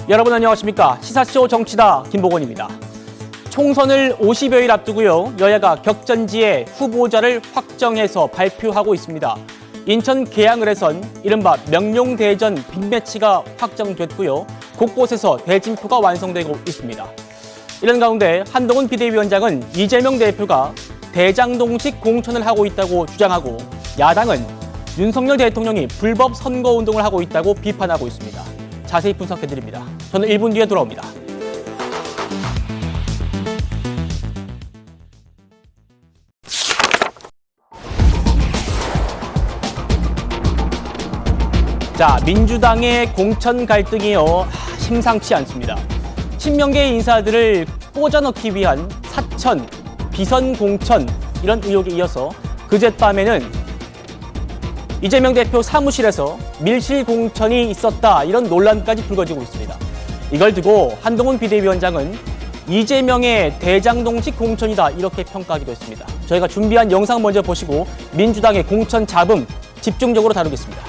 여러분 안녕하십니까? 시사쇼 정치다 김보건입니다. 총선을 50여일 앞두고요. 여야가 격전지에 후보자를 확정해서 발표하고 있습니다. 인천 계양을에선 이른바 명룡대전 빅매치가 확정됐고요. 곳곳에서 대진표가 완성되고 있습니다. 이런 가운데 한동훈 비대위원장은 이재명 대표가 대장동식 공천을 하고 있다고 주장하고 야당은 윤석열 대통령이 불법 선거운동을 하고 있다고 비판하고 있습니다. 자세히 분석해드립니다. 저는 1분 뒤에 돌아옵니다. 자, 민주당의 공천 갈등이요. 심상치 않습니다. 친명계 인사들을 꽂아넣기 위한 사천, 비선 공천 이런 의혹에 이어서 그젯밤에는 이재명 대표 사무실에서 밀실 공천이 있었다 이런 논란까지 불거지고 있습니다. 이걸 두고 한동훈 비대위원장은 이재명의 대장동식 공천이다 이렇게 평가하기도 했습니다. 저희가 준비한 영상 먼저 보시고 민주당의 공천 잡음 집중적으로 다루겠습니다.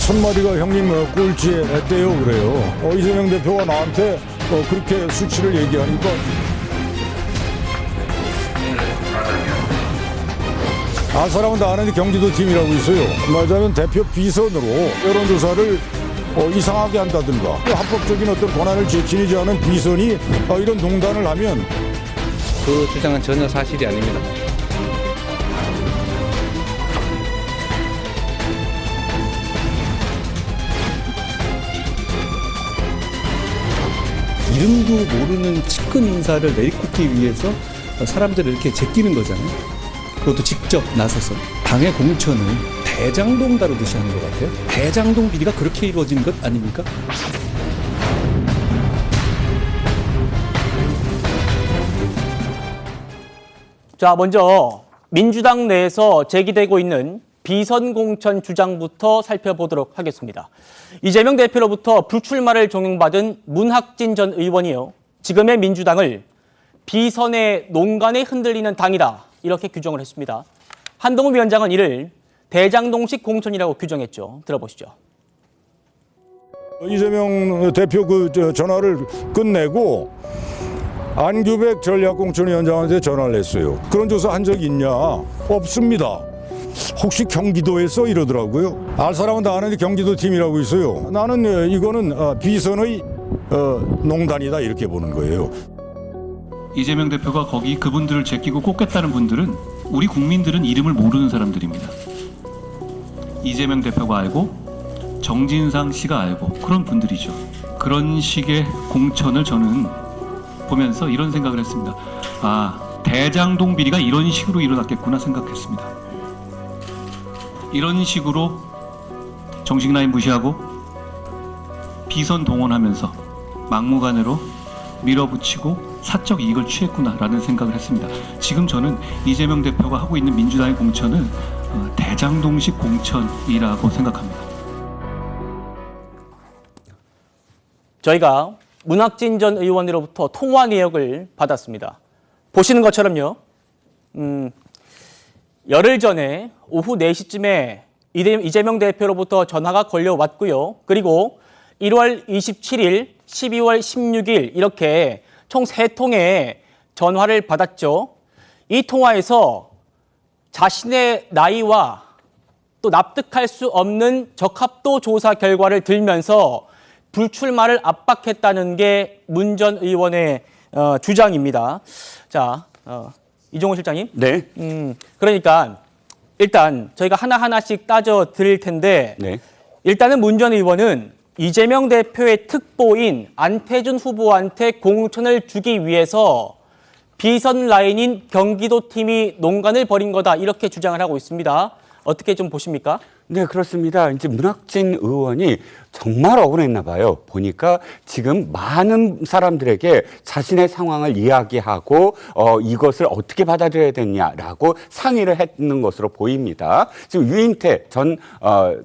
첫마디가 형님 꼴찌에 했대요 그래요. 이재명 대표가 나한테 그렇게 수치를 얘기하니까 아 사람은 다 아는데 경기도 팀이라고 있어요. 말하자면 대표 비선으로 여론조사를 이상하게 한다든가 합법적인 어떤 권한을 지니지 않은 비선이 이런 농단을 하면 그 주장은 전혀 사실이 아닙니다. 이름도 모르는 측근 인사를 내쫓기 위해서 사람들을 이렇게 제끼는 거잖아요. 그것도 직접 나서서 당의 공천을 대장동 다루듯이 하는 것 같아요. 대장동 비리가 그렇게 이루어진 것 아닙니까? 자, 먼저 민주당 내에서 제기되고 있는 비선 공천 주장부터 살펴보도록 하겠습니다. 이재명 대표로부터 불출마를 종용받은 문학진 전 의원이요. 지금의 민주당을 비선의 농간에 흔들리는 당이다. 이렇게 규정을 했습니다. 한동훈 위원장은 이를 대장동식 공천이라고 규정했죠. 들어보시죠. 이재명 대표 전화를 끝내고 안규백 전략공천위원장한테 전화를 했어요. 그런 조사 한 적 있냐? 없습니다. 혹시 경기도에서 이러더라고요. 알 사람은 다 아는데 경기도 팀이라고 있어요. 나는 이거는 비선의 농단이다 이렇게 보는 거예요. 이재명 대표가 거기 그분들을 제끼고 꽂겠다는 분들은 우리 국민들은 이름을 모르는 사람들입니다. 이재명 대표가 알고 정진상 씨가 알고 그런 분들이죠. 그런 식의 공천을 저는 보면서 이런 생각을 했습니다. 아, 대장동 비리가 이런 식으로 일어났겠구나 생각했습니다. 이런 식으로 정식 라인 무시하고 비선 동원하면서 막무가내로 밀어붙이고 사적 이익을 취했구나라는 생각을 했습니다. 지금 저는 이재명 대표가 하고 있는 민주당의 공천은 대장동식 공천이라고 생각합니다. 저희가 문학진 전 의원으로부터 통화 내역을 받았습니다. 보시는 것처럼요. 열흘 전에 오후 4시쯤에 이재명 대표로부터 전화가 걸려왔고요. 그리고 1월 27일, 12월 16일 이렇게 총 3통의 전화를 받았죠. 이 통화에서 자신의 나이와 또 납득할 수 없는 적합도 조사 결과를 들면서 불출마를 압박했다는 게 문 전 의원의 주장입니다. 자, 이종호 실장님. 네. 그러니까 일단 저희가 하나하나씩 따져 드릴 텐데 네. 일단은 문 전 의원은 이재명 대표의 특보인 안태준 후보한테 공천을 주기 위해서 비선 라인인 경기도 팀이 농간을 벌인 거다 이렇게 주장을 하고 있습니다. 어떻게 좀 보십니까? 네, 그렇습니다. 이제 문학진 의원이 정말 억울했나 봐요. 보니까 지금 많은 사람들에게 자신의 상황을 이야기하고 이것을 어떻게 받아들여야 되냐라고 상의를 했는 것으로 보입니다. 지금 유인태 전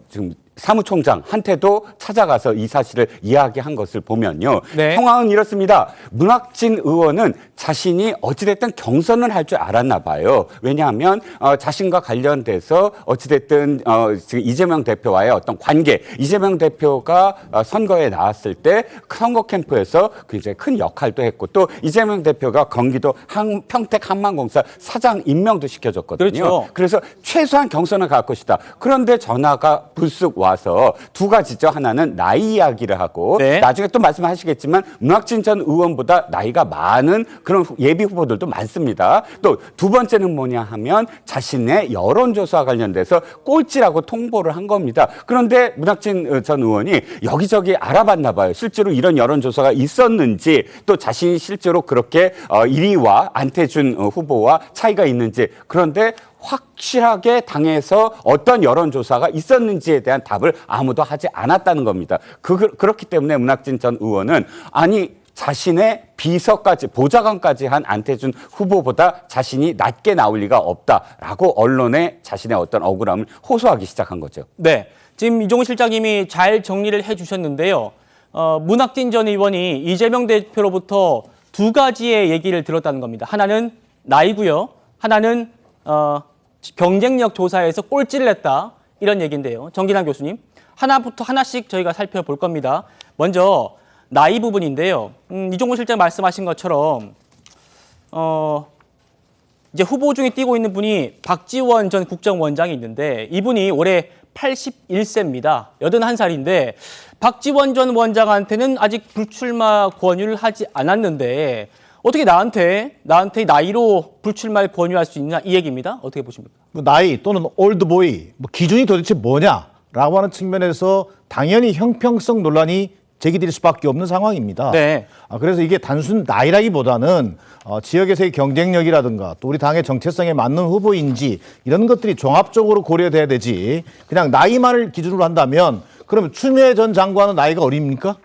지금 사무총장한테도 찾아가서 이 사실을 이야기한 것을 보면요. 네. 상황은 이렇습니다. 문학진 의원은 자신이 어찌됐든 경선을 할 줄 알았나 봐요. 왜냐하면 자신과 관련돼서 어찌됐든 지금 이재명 대표와의 어떤 관계, 이재명 대표가 선거에 나왔을 때 선거 캠프에서 굉장히 큰 역할도 했고 또 이재명 대표가 경기도 평택 한만공사 사장 임명도 시켜줬거든요. 그렇죠. 그래서 최소한 경선을 갈 것이다. 그런데 전화가 불쑥 와서 두 가지죠. 하나는 나이 이야기를 하고 네. 나중에 또 말씀하시겠지만 문학진 전 의원보다 나이가 많은 그런 예비 후보들도 많습니다. 또 두 번째는 뭐냐 하면 자신의 여론조사와 관련돼서 꼴찌라고 통보를 한 겁니다. 그런데 문학진 전 의원이 여기저기 알아봤나 봐요. 실제로 이런 여론조사가 있었는지 또 자신이 실제로 그렇게 1위와 안태준 후보와 차이가 있는지 그런데 확실하게 당에서 어떤 여론조사가 있었는지에 대한 답을 아무도 하지 않았다는 겁니다. 그렇기 때문에 문학진 전 의원은 아니 자신의 비서까지 보좌관까지 한 안태준 후보보다 자신이 낮게 나올 리가 없다라고 언론에 자신의 어떤 억울함을 호소하기 시작한 거죠. 네, 지금 이종훈 실장님이 잘 정리를 해주셨는데요. 문학진 전 의원이 이재명 대표로부터 두 가지의 얘기를 들었다는 겁니다. 하나는 나이고요. 하나는 경쟁력 조사에서 꼴찌를 했다. 이런 얘기인데요. 정진환 교수님, 하나부터 하나씩 저희가 살펴볼 겁니다. 먼저 나이 부분인데요. 이종훈 실장 말씀하신 것처럼 이제 후보 중에 뛰고 있는 분이 박지원 전 국정원장이 있는데 이분이 올해 81세입니다. 81살인데 박지원 전 원장한테는 아직 불출마 권유를 하지 않았는데 어떻게 나한테 나이로 불출마를 권유할 수 있냐 이 얘기입니다. 어떻게 보십니까? 나이 또는 올드보이 기준이 도대체 뭐냐라고 하는 측면에서 당연히 형평성 논란이 제기될 수밖에 없는 상황입니다. 네. 그래서 이게 단순 나이라기보다는 지역에서의 경쟁력이라든가 또 우리 당의 정체성에 맞는 후보인지 이런 것들이 종합적으로 고려돼야 되지 그냥 나이만을 기준으로 한다면 그러면 추미애 전 장관은 나이가 어립니까?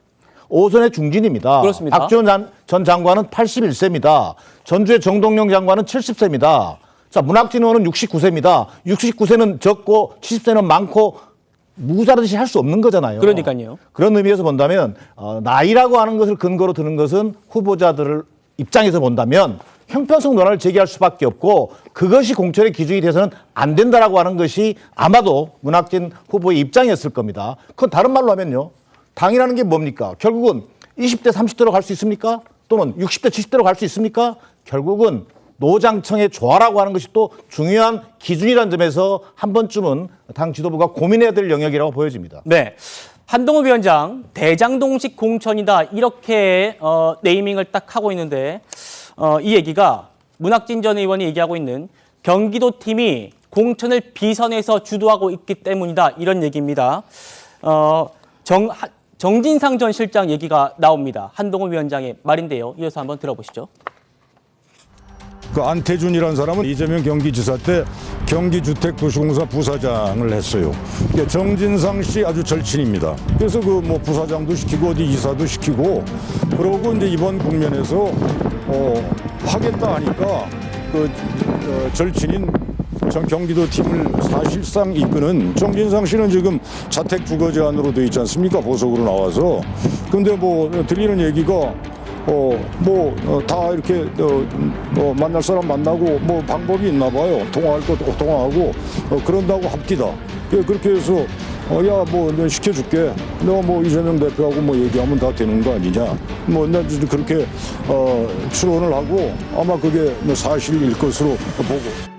5선의 중진입니다. 그렇습니다. 박지원 전 장관은 81세입니다. 전주의 정동영 장관은 70세입니다. 자, 문학진 의원은 69세입니다. 69세는 적고 70세는 많고 무자르듯이 할 수 없는 거잖아요. 그러니까요. 그런 의미에서 본다면 나이라고 하는 것을 근거로 드는 것은 후보자들 입장에서 본다면 형평성 논란을 제기할 수밖에 없고 그것이 공천의 기준이 돼서는 안 된다라고 하는 것이 아마도 문학진 후보의 입장이었을 겁니다. 그건 다른 말로 하면요. 당이라는 게 뭡니까? 결국은 20대 30대로 갈 수 있습니까? 또는 60대 70대로 갈 수 있습니까? 결국은 노장청의 조화라고 하는 것이 또 중요한 기준이라는 점에서 한 번쯤은 당 지도부가 고민해야 될 영역이라고 보여집니다. 네. 한동훈 위원장 대장동식 공천이다 이렇게 네이밍을 딱 하고 있는데 이 얘기가 문학진 전 의원이 얘기하고 있는 경기도 팀이 공천을 비선에서 주도하고 있기 때문이다 이런 얘기입니다. 정진상 전 실장 얘기가 나옵니다. 한동훈 위원장의 말인데요. 이어서 한번 들어보시죠. 그 안태준이라는 사람은 이재명 경기지사 때 경기주택도시공사 부사장을 했어요. 정진상 씨 아주 절친입니다. 그래서 그 뭐 부사장도 시키고 어디 이사도 시키고 그러고 이제 이번 국면에서 하겠다 하니까 그 절친인 전 경기도 팀을 사실상 이끄는 정진상 씨는 지금 자택 주거제 안으로 돼 있지 않습니까? 보석으로 나와서. 근데 뭐 들리는 얘기가 다 이렇게 만날 사람 만나고 뭐 방법이 있나 봐요. 통화할 것도 통화하고 그런다고 합디다. 그렇게 해서 야 뭐 내가 시켜줄게. 내가 뭐 이재명 대표하고 뭐 얘기하면 다 되는 거 아니냐. 뭐 난 그렇게 추론을 하고 아마 그게 사실일 것으로 보고.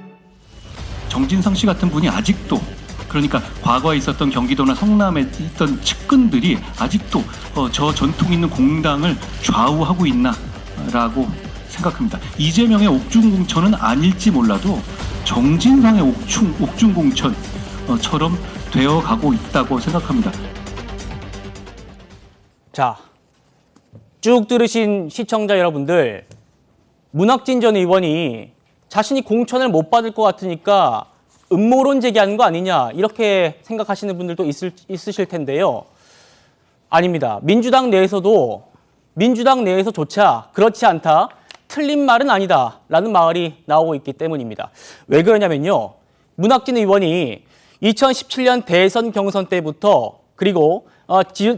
정진상 씨 같은 분이 아직도 그러니까 과거에 있었던 경기도나 성남에 있던 측근들이 아직도 저 전통 있는 공당을 좌우하고 있나라고 생각합니다. 이재명의 옥중공천은 아닐지 몰라도 정진상의 옥중공천처럼 되어가고 있다고 생각합니다. 자, 쭉 들으신 시청자 여러분들, 문학진 전 의원이 자신이 공천을 못 받을 것 같으니까 음모론 제기하는 거 아니냐 이렇게 생각하시는 분들도 있으실 텐데요. 아닙니다. 민주당 내에서조차 그렇지 않다, 틀린 말은 아니다라는 말이 나오고 있기 때문입니다. 왜 그러냐면요. 문학진 의원이 2017년 대선 경선 때부터 그리고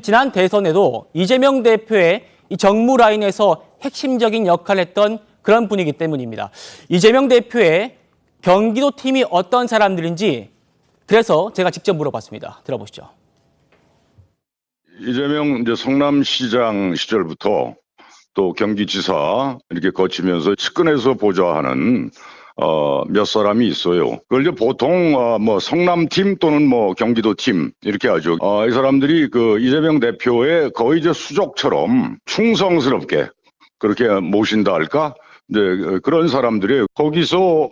지난 대선에도 이재명 대표의 이 정무 라인에서 핵심적인 역할을 했던 그런 분이기 때문입니다. 이재명 대표의 경기도 팀이 어떤 사람들인지 그래서 제가 직접 물어봤습니다. 들어보시죠. 이재명 이제 성남시장 시절부터 또 경기지사 이렇게 거치면서 측근에서 보좌하는 몇 사람이 있어요. 그걸 이제 보통 뭐 성남팀 또는 뭐 경기도팀 이렇게 하죠. 이 사람들이 그 이재명 대표의 거의 이제 수족처럼 충성스럽게 그렇게 모신다 할까? 이제 그런 사람들이 거기서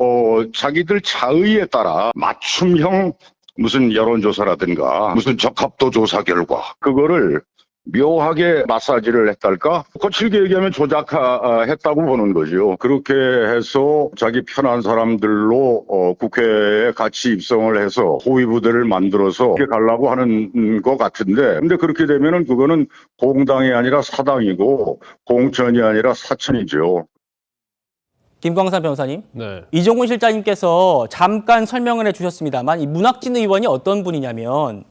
자기들 자의에 따라 맞춤형 무슨 여론조사라든가 무슨 적합도 조사 결과 그거를 묘하게 마사지를 했달까? 거칠게 얘기하면 조작했다고 보는 거죠. 그렇게 해서 자기 편한 사람들로 국회에 같이 입성을 해서 호위부대를 만들어서 이렇게 가려고 하는 것 같은데, 근데 그렇게 되면은 그거는 공당이 아니라 사당이고 공천이 아니라 사천이죠. 김광산 변호사님, 네. 이종훈 실장님께서 잠깐 설명을 해주셨습니다만 이 문학진 의원이 어떤 분이냐면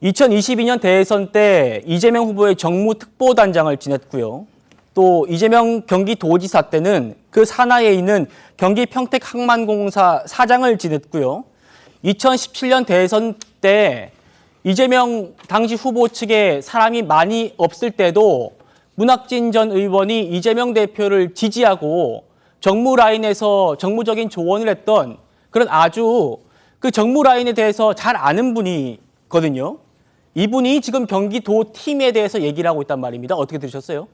2022년 대선 때 이재명 후보의 정무특보단장을 지냈고요. 또 이재명 경기도지사 때는 그 산하에 있는 경기평택항만공사 사장을 지냈고요. 2017년 대선 때 이재명 당시 후보 측에 사람이 많이 없을 때도 문학진 전 의원이 이재명 대표를 지지하고 정무 라인에서 정무적인 조언을 했던 그런 아주 그 정무 라인에 대해서 잘 아는 분이거든요. 이분이 지금 경기도 팀에 대해서 얘기를 하고 있단 말입니다. 어떻게 들으셨어요?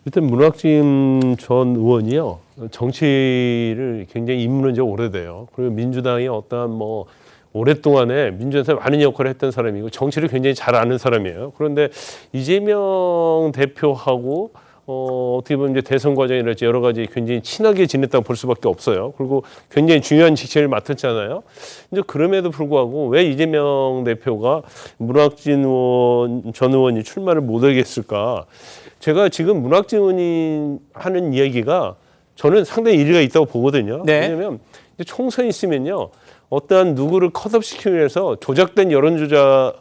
일단 문학진 전 의원이요, 정치를 굉장히 입문한 지 오래돼요. 그리고 민주당이 어떠한 뭐 오랫동안에 민주당에서 많은 역할을 했던 사람이고 정치를 굉장히 잘 아는 사람이에요. 그런데 이재명 대표하고 어떻게 보면 이제 대선 과정이랄지 여러 가지 굉장히 친하게 지냈다고 볼 수밖에 없어요. 그리고 굉장히 중요한 직책을 맡았잖아요. 이제 그럼에도 불구하고 왜 이재명 대표가 문학진 전 의원이 출마를 못하게 했을까? 제가 지금 문학진 의원이 하는 이야기가 저는 상당히 일리가 있다고 보거든요. 네. 왜냐하면 이제 총선이 있으면요, 어떠한 누구를 컷업시키기 위해서 조작된 여론조사가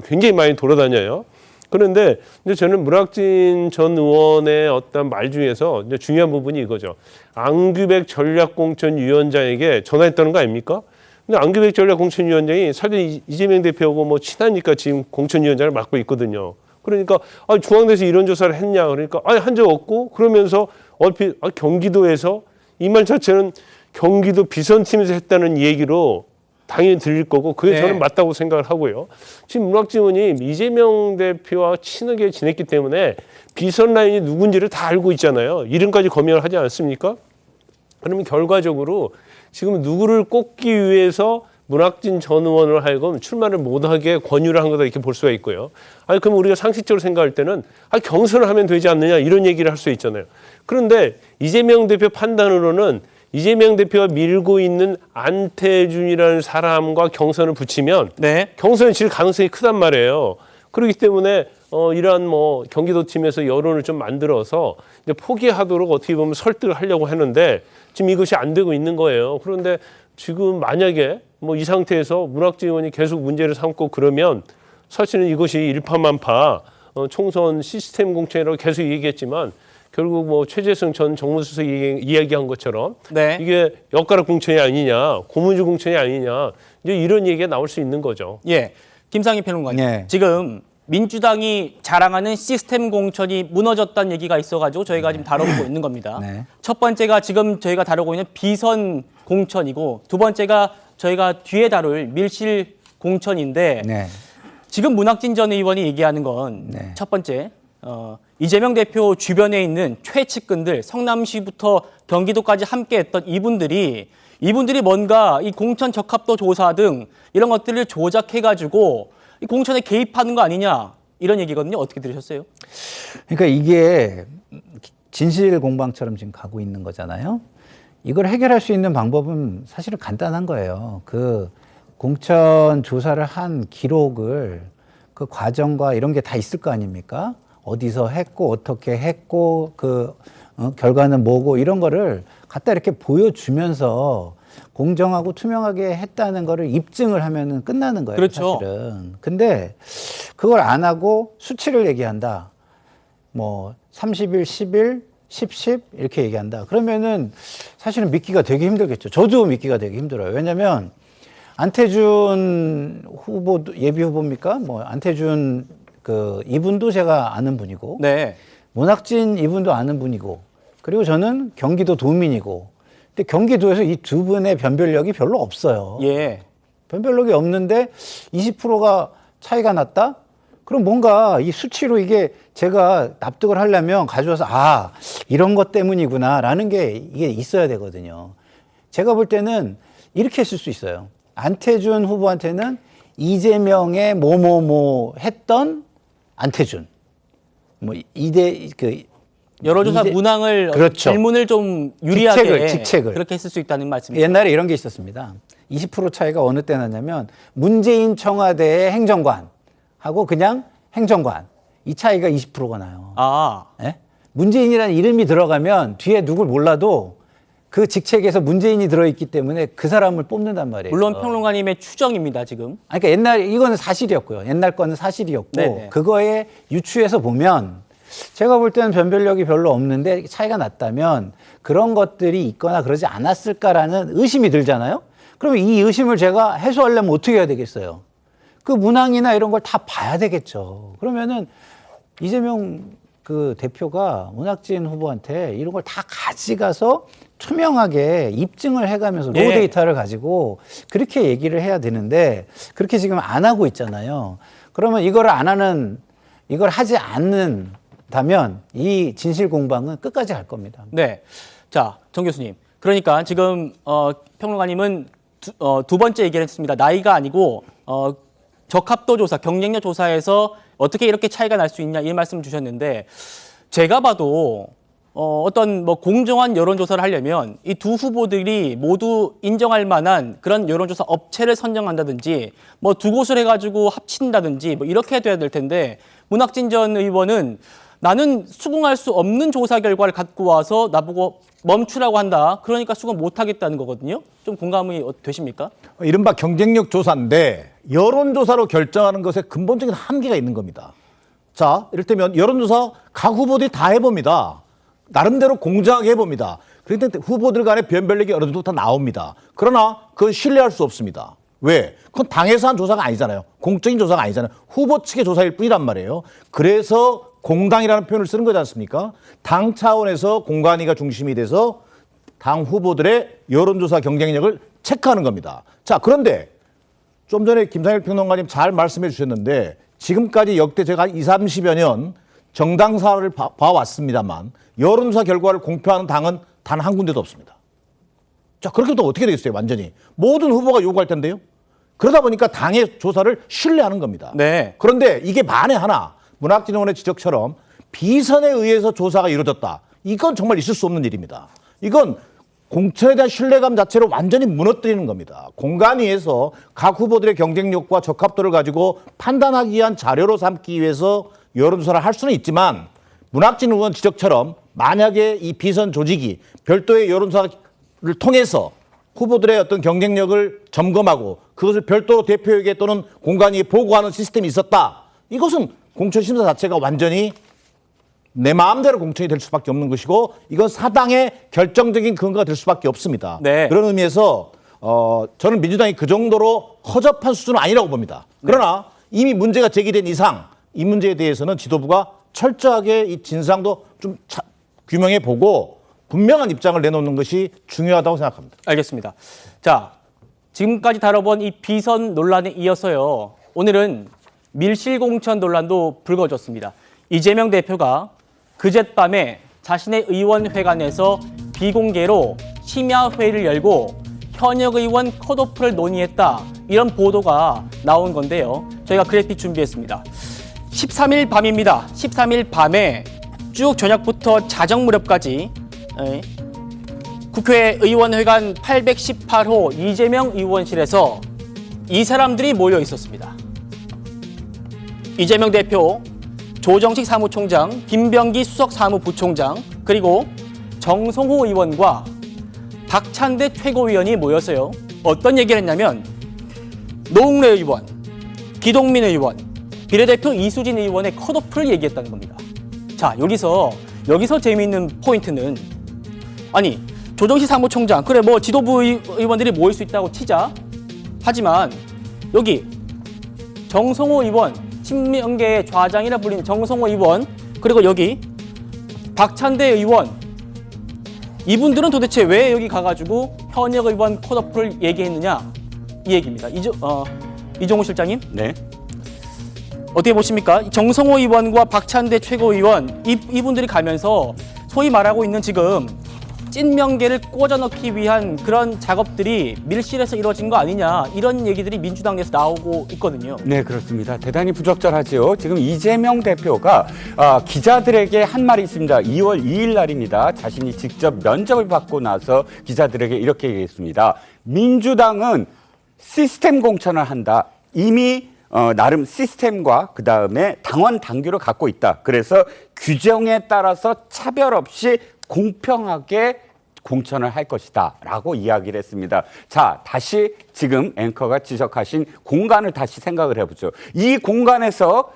굉장히 많이 돌아다녀요. 그런데 이제 저는 문학진 전 의원의 어떤 말 중에서 이제 중요한 부분이 이거죠. 안규백 전략공천위원장에게 전화했다는 거 아닙니까? 근데 안규백 전략공천위원장이 사실 이재명 대표하고 뭐 친하니까 지금 공천위원장을 맡고 있거든요. 그러니까 중앙대에서 이런 조사를 했냐? 그러니까 한 적 없고, 그러면서 얼핏 경기도에서 이 말 자체는 경기도 비선팀에서 했다는 얘기로 당연히 들릴 거고, 그게 네. 저는 맞다고 생각을 하고요. 지금 문학진 의원이 이재명 대표와 친하게 지냈기 때문에 비선 라인이 누군지를 다 알고 있잖아요. 이름까지 검열을 하지 않습니까? 그러면 결과적으로 지금 누구를 꼽기 위해서 문학진 전 의원을 하여금 출마를 못하게 권유를 한 거다, 이렇게 볼 수가 있고요. 그럼 우리가 상식적으로 생각할 때는 경선을 하면 되지 않느냐, 이런 얘기를 할 수 있잖아요. 그런데 이재명 대표 판단으로는 이재명 대표가 밀고 있는 안태준이라는 사람과 경선을 붙이면 네. 경선에 질 가능성이 크단 말이에요. 그렇기 때문에 이러한 뭐 경기도팀에서 여론을 좀 만들어서 이제 포기하도록 어떻게 보면 설득을 하려고 하는데 지금 이것이 안 되고 있는 거예요. 그런데 지금 만약에 뭐 이 상태에서 문학진 의원이 계속 문제를 삼고 그러면 사실은 이것이 일파만파 총선 시스템 공천이라고 계속 얘기했지만 결국 뭐 최재성 전 정무수석이 이야기한 것처럼 네. 이게 엿가락 공천이 아니냐, 고무줄 공천이 아니냐, 이제 이런 얘기가 나올 수 있는 거죠. 예, 김상희 평론가님. 네. 지금 민주당이 자랑하는 시스템 공천이 무너졌다는 얘기가 있어가지고 저희가 지금 다뤄보고 있는 겁니다. 네. 첫 번째가 지금 저희가 다루고 있는 비선 공천이고, 두 번째가 저희가 뒤에 다룰 밀실 공천인데, 네. 지금 문학진 전 의원이 얘기하는 건 첫 번째, 이재명 대표 주변에 있는 최측근들, 성남시부터 경기도까지 함께했던 이분들이 뭔가 이 공천 적합도 조사 등 이런 것들을 조작해가지고 이 공천에 개입하는 거 아니냐, 이런 얘기거든요. 어떻게 들으셨어요? 그러니까 이게 진실 공방처럼 지금 가고 있는 거잖아요. 이걸 해결할 수 있는 방법은 사실은 간단한 거예요. 그 공천 조사를 한 기록을, 그 과정과 이런 게 다 있을 거 아닙니까? 어디서 했고 어떻게 했고 그 결과는 뭐고, 이런 거를 갖다 이렇게 보여주면서 공정하고 투명하게 했다는 거를 입증을 하면은 끝나는 거예요. 그렇죠. 사실은. 근데 그걸 안 하고 수치를 얘기한다. 뭐 30일, 10일, 10 이렇게 얘기한다. 그러면은 사실은 믿기가 되게 힘들겠죠. 저도 믿기가 되게 힘들어요. 왜냐하면 안태준 후보도 예비 후보입니까? 뭐 안태준 이분도 제가 아는 분이고, 네. 문학진 이분도 아는 분이고, 그리고 저는 경기도 도민이고, 근데 경기도에서 이 두 분의 변별력이 별로 없어요. 예. 변별력이 없는데 20%가 차이가 났다? 그럼 뭔가 이 수치로 이게 제가 납득을 하려면 가져와서 이런 것 때문이구나라는 게 이게 있어야 되거든요. 제가 볼 때는 이렇게 했을 수 있어요. 안태준 후보한테는 이재명의 뭐뭐뭐 했던 안태준. 뭐 여론조사 문항을 그렇죠. 질문을 좀 유리하게 직책을. 그렇게 했을 수 있다는 말씀이죠. 옛날에 이런 게 있었습니다. 20% 차이가 어느 때 났냐면 문재인 청와대의 행정관하고 그냥 행정관 이 차이가 20%가 나요. 아, 예? 문재인이라는 이름이 들어가면 뒤에 누굴 몰라도 그 직책에서 문재인이 들어있기 때문에 그 사람을 뽑는단 말이에요. 물론 평론가님의 추정입니다, 지금. 그러니까 이거는 사실이었고요. 옛날 거는 사실이었고 네네. 그거에 유추해서 보면 제가 볼 때는 변별력이 별로 없는데 차이가 났다면 그런 것들이 있거나 그러지 않았을까라는 의심이 들잖아요. 그러면 이 의심을 제가 해소하려면 어떻게 해야 되겠어요? 그 문항이나 이런 걸 다 봐야 되겠죠. 그러면은 이재명 대표가 문학진 후보한테 이런 걸 다 가져가서 투명하게 입증을 해가면서 로우 데이터를 가지고 그렇게 얘기를 해야 되는데 그렇게 지금 안 하고 있잖아요. 그러면 이걸 하지 않는다면 이 진실 공방은 끝까지 갈 겁니다. 네. 자, 정 교수님. 그러니까 지금 평론가님은 두 번째 얘기를 했습니다. 나이가 아니고 적합도 조사, 경쟁력 조사에서 어떻게 이렇게 차이가 날 수 있냐 이 말씀 주셨는데 제가 봐도 어떤 뭐 공정한 여론조사를 하려면 이 두 후보들이 모두 인정할 만한 그런 여론조사 업체를 선정한다든지 뭐 두 곳을 해가지고 합친다든지 뭐 이렇게 돼야 될 텐데 문학진 전 의원은 나는 수긍할 수 없는 조사 결과를 갖고 와서 나보고 멈추라고 한다. 그러니까 수긍 못하겠다는 거거든요. 좀 공감이 되십니까? 이른바 경쟁력 조사인데 여론조사로 결정하는 것에 근본적인 한계가 있는 겁니다. 자, 이를테면 여론조사 각 후보들이 다 해봅니다. 나름대로 공정하게 해봅니다. 그런데 후보들 간의 변별력이 어느 정도 다 나옵니다. 그러나 그건 신뢰할 수 없습니다. 왜? 그건 당에서 한 조사가 아니잖아요. 공적인 조사가 아니잖아요. 후보 측의 조사일 뿐이란 말이에요. 그래서 공당이라는 표현을 쓰는 거지 않습니까? 당 차원에서 공관위가 중심이 돼서 당 후보들의 여론조사 경쟁력을 체크하는 겁니다. 자, 그런데 좀 전에 김상일 평론가님 잘 말씀해 주셨는데 지금까지 역대 제가 한 20, 30여 년 정당사를 봐왔습니다만 여론조사 결과를 공표하는 당은 단 한 군데도 없습니다. 자, 그렇게 또 어떻게 되겠어요? 완전히. 모든 후보가 요구할 텐데요. 그러다 보니까 당의 조사를 신뢰하는 겁니다. 네. 그런데 이게 만에 하나 문학진 의원의 지적처럼 비선에 의해서 조사가 이루어졌다. 이건 정말 있을 수 없는 일입니다. 이건 공천에 대한 신뢰감 자체를 완전히 무너뜨리는 겁니다. 공관위에서 각 후보들의 경쟁력과 적합도를 가지고 판단하기 위한 자료로 삼기 위해서 여론조사를 할 수는 있지만 문학진 의원 지적처럼 만약에 이 비선 조직이 별도의 여론조사를 통해서 후보들의 어떤 경쟁력을 점검하고 그것을 별도로 대표에게 또는 공관위에 보고하는 시스템이 있었다. 이것은 공천심사 자체가 완전히 내 마음대로 공천이 될 수밖에 없는 것이고 이건 사당의 결정적인 근거가 될 수밖에 없습니다. 네. 그런 의미에서 저는 민주당이 그 정도로 허접한 수준은 아니라고 봅니다. 그러나 이미 문제가 제기된 이상 이 문제에 대해서는 지도부가 철저하게 이 진상도 좀 규명해 보고 분명한 입장을 내놓는 것이 중요하다고 생각합니다. 알겠습니다. 자, 지금까지 다뤄본 이 비선 논란에 이어서요. 오늘은 밀실공천 논란도 불거졌습니다. 이재명 대표가 그젯밤에 자신의 의원회관에서 비공개로 심야회의를 열고 현역 의원 컷오프를 논의했다. 이런 보도가 나온 건데요. 저희가 그래픽 준비했습니다. 13일 밤입니다. 13일 밤에 쭉 저녁부터 자정 무렵까지 국회 의원회관 818호 이재명 의원실에서 이 사람들이 모여 있었습니다. 이재명 대표, 조정식 사무총장, 김병기 수석 사무부총장, 그리고 정성호 의원과 박찬대 최고위원이 모여서요. 어떤 얘기를 했냐면 노웅래 의원, 기동민 의원, 비례대표 이수진 의원의 컷오프를 얘기했다는 겁니다. 자, 여기서 재미있는 포인트는 아니 조정식 사무총장 그래 뭐 지도부 의원들이 모일 수 있다고 치자. 하지만 여기 정성호 의원, 친명계의 좌장이라 불리는 정성호 의원 그리고 여기 박찬대 의원 이분들은 도대체 왜 여기 가가지고 현역 의원 컷오프를 얘기했느냐 이 얘기입니다. 이종호 실장님. 네. 어떻게 보십니까? 정성호 의원과 박찬대 최고위원 이분들이 가면서 소위 말하고 있는 지금 찐명계를 꽂아넣기 위한 그런 작업들이 밀실에서 이루어진 거 아니냐 이런 얘기들이 민주당 내에서 나오고 있거든요. 네, 그렇습니다. 대단히 부적절하죠. 지금 이재명 대표가 기자들에게 한 말이 있습니다. 2월 2일 날입니다. 자신이 직접 면접을 받고 나서 기자들에게 이렇게 얘기했습니다. 민주당은 시스템 공천을 한다. 이미 나름 시스템과 그다음에 당원 당규를 갖고 있다. 그래서 규정에 따라서 차별 없이 공평하게 공천을 할 것이다 라고 이야기를 했습니다. 자, 다시 지금 앵커가 지적하신 공간을 다시 생각을 해보죠. 이 공간에서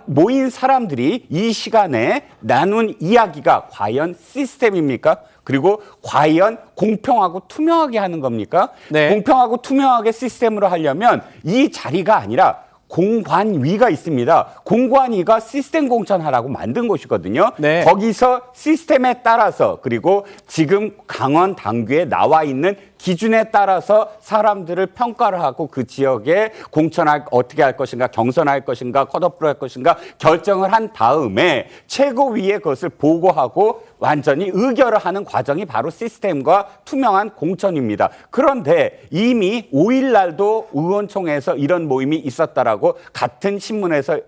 모인 사람들이 이 시간에 나눈 이야기가 과연 시스템입니까? 그리고 과연 공평하고 투명하게 하는 겁니까? 네. 공평하고 투명하게 시스템으로 하려면 이 자리가 아니라 공관위가 있습니다. 공관위가 시스템 공천하라고 만든 곳이거든요. 네. 거기서 시스템에 따라서 그리고 지금 강원 당규에 나와 있는 기준에 따라서 사람들을 평가를 하고 그 지역에 공천할 어떻게 할 것인가, 경선할 것인가, 컷오프를 할 것인가 결정을 한 다음에 최고위에 그것을 보고하고 완전히 의결을 하는 과정이 바로 시스템과 투명한 공천입니다. 그런데 이미 5일 날도 의원총회에서 이런 모임이 있었다라고 같은 신문에서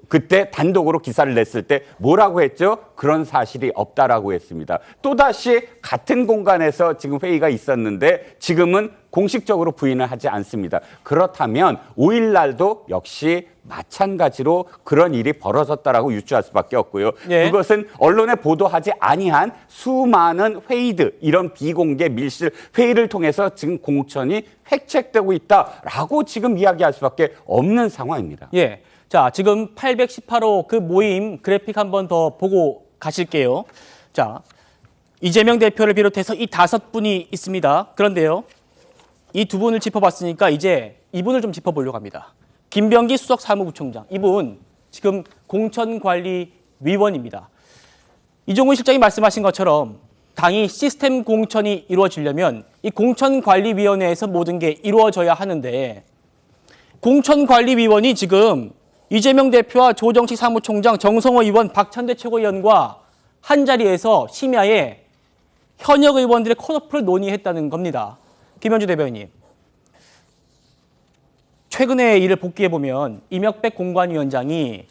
그때 단독으로 기사를 냈을 때 뭐라고 했죠? 그런 사실이 없다라고 했습니다. 또다시 같은 공간에서 지금 회의가 있었는데 지금은 공식적으로 부인을 하지 않습니다. 그렇다면 5일 날도 역시 마찬가지로 그런 일이 벌어졌다라고 유추할 수밖에 없고요. 예. 그것은 언론에 보도하지 아니한 수많은 회의들, 이런 비공개 밀실 회의를 통해서 지금 공천이 획책되고 있다라고 지금 이야기할 수밖에 없는 상황입니다. 예. 자, 지금 818호 그 모임 그래픽 한 번 더 보고 가실게요. 자, 이재명 대표를 비롯해서 이 5분이 있습니다. 그런데요, 이 2분을 짚어봤으니까 이제 이분을 좀 짚어보려고 합니다. 김병기 수석 사무부총장, 이분 지금 공천관리위원입니다. 이종훈 실장이 말씀하신 것처럼 당이 시스템 공천이 이루어지려면 이 공천관리위원회에서 모든 게 이루어져야 하는데 공천관리위원이 지금 이재명 대표와 조정식 사무총장, 정성호 의원, 박찬대 최고위원과 한 자리에서 심야에 현역 의원들의 컷오프를 논의했다는 겁니다. 김현주 대변인, 최근의 일을 복귀해 보면 이명백 공관위원장이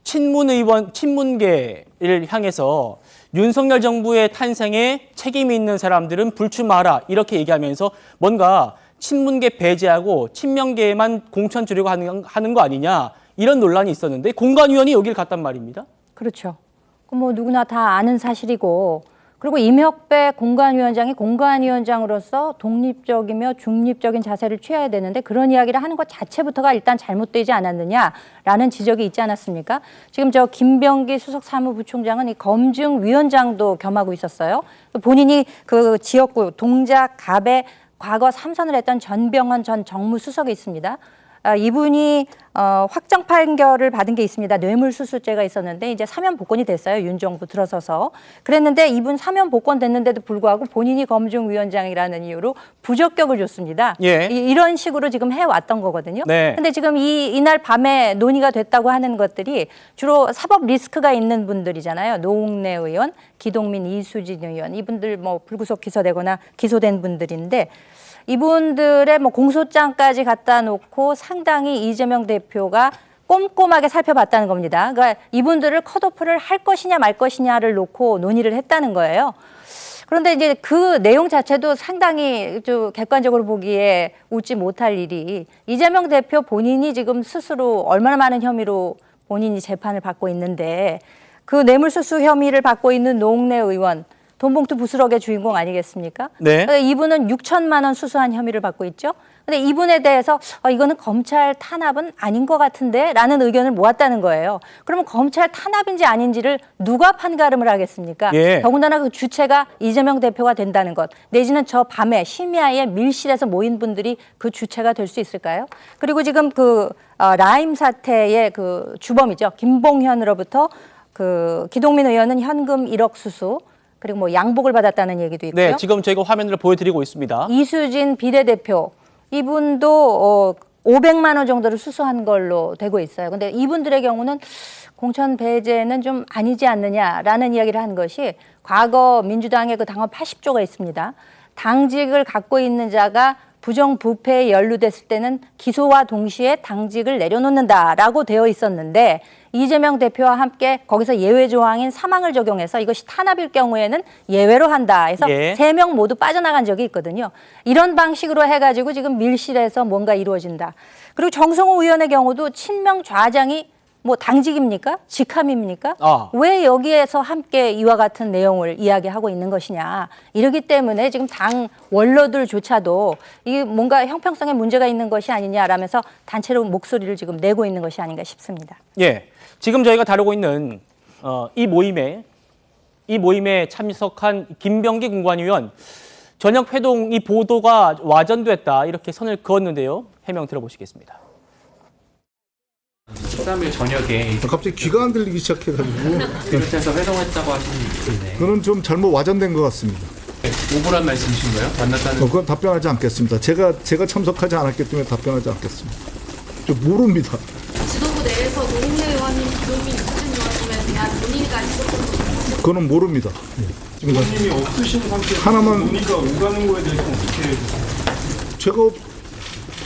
친문계를 향해서 윤석열 정부의 탄생에 책임이 있는 사람들은 불출마하라 이렇게 얘기하면서 뭔가 친문계 배제하고 친명계에만 공천 주려고 하는 거 아니냐 이런 논란이 있었는데 공관위원이 여기를 갔단 말입니다. 그렇죠. 뭐 누구나 다 아는 사실이고, 그리고 이명백 공관위원장이 공관위원장으로서 독립적이며 중립적인 자세를 취해야 되는데 그런 이야기를 하는 것 자체부터가 일단 잘못되지 않았느냐라는 지적이 있지 않았습니까? 지금 저 김병기 수석 사무부총장은 이 검증위원장도 겸하고 있었어요. 본인이 그 지역구 동작 갑에 과거 3선을 했던 전병헌 전 정무수석이 있습니다. 이분이 확정 판결을 받은 게 있습니다. 뇌물수수죄가 있었는데 이제 사면 복권이 됐어요. 윤 정부 들어서서. 그랬는데 이분 사면 복권 됐는데도 불구하고 본인이 검증위원장이라는 이유로 부적격을 줬습니다. 예. 이런 식으로 지금 해왔던 거거든요. 네. 근데 지금 이날 밤에 논의가 됐다고 하는 것들이 주로 사법 리스크가 있는 분들이잖아요. 노웅래 의원, 기동민, 이수진 의원, 이분들 뭐 불구속 기소되거나 기소된 분들인데 이분들의 뭐 공소장까지 갖다 놓고 상당히 이재명 대표가 꼼꼼하게 살펴봤다는 겁니다. 그러니까 이분들을 컷오프를 할 것이냐 말 것이냐를 놓고 논의를 했다는 거예요. 그런데 이제 그 내용 자체도 상당히 좀 객관적으로 보기에 웃지 못할 일이, 이재명 대표 본인이 지금 스스로 얼마나 많은 혐의로 본인이 재판을 받고 있는데 그 뇌물수수 혐의를 받고 있는 노웅래 의원, 돈봉투 부스럭의 주인공 아니겠습니까? 네. 이분은 6천만 원 수수한 혐의를 받고 있죠. 근데 이분에 대해서 이거는 검찰 탄압은 아닌 것 같은데 라는 의견을 모았다는 거예요. 그러면 검찰 탄압인지 아닌지를 누가 판가름을 하겠습니까? 예. 더군다나 그 주체가 이재명 대표가 된다는 것, 내지는 저 밤에 심야에 밀실에서 모인 분들이 그 주체가 될 수 있을까요? 그리고 지금 그 라임 사태의 그 주범이죠. 김봉현으로부터 그 기동민 의원은 현금 1억 수수, 그리고 뭐 양복을 받았다는 얘기도 있고요. 네, 지금 저희가 화면으로 보여드리고 있습니다. 이수진 비례대표, 이분도 500만 원 정도를 수수한 걸로 되고 있어요. 근데 이분들의 경우는 공천 배제는 좀 아니지 않느냐라는 이야기를 한 것이, 과거 민주당의 그 당원 80조가 있습니다. 당직을 갖고 있는 자가 부정부패에 연루됐을 때는 기소와 동시에 당직을 내려놓는다라고 되어 있었는데, 이재명 대표와 함께 거기서 예외 조항인 사망을 적용해서 이것이 탄압일 경우에는 예외로 한다 해서 예. 3명 모두 빠져나간 적이 있거든요. 이런 방식으로 해가지고 지금 밀실에서 뭔가 이루어진다. 그리고 정성호 의원의 경우도 친명 좌장이 뭐 당직입니까? 직함입니까? 왜 여기에서 함께 이와 같은 내용을 이야기하고 있는 것이냐. 이러기 때문에 지금 당 원로들조차도 이게 뭔가 형평성에 문제가 있는 것이 아니냐라면서 단체로 목소리를 지금 내고 있는 것이 아닌가 싶습니다. 예, 지금 저희가 다루고 있는 이 모임에 참석한 김병기 공관위원, 저녁 회동 이 보도가 와전됐다 이렇게 선을 그었는데요. 해명 들어보시겠습니다. 13일 저녁에 갑자기 귀가 안 들리기 시작해가지고 비롯해서 회동했다고 하시는데 그건 좀 잘못 와전된 것 같습니다. 오보란 말씀이신 거예요? 만났다는 그건 답변하지 않겠습니다. 제가 참석하지 않았기 때문에 답변하지 않겠습니다. 저 모릅니다. 지도부 내에서 노웅래 의원님, 기동민 이수진 의원님에 대한 논의가 있었던 것같습니다. 그거는 모릅니다. 의원님이 없으신 상태에서 하나만 논의가 오가는 거에 대해서 어떻게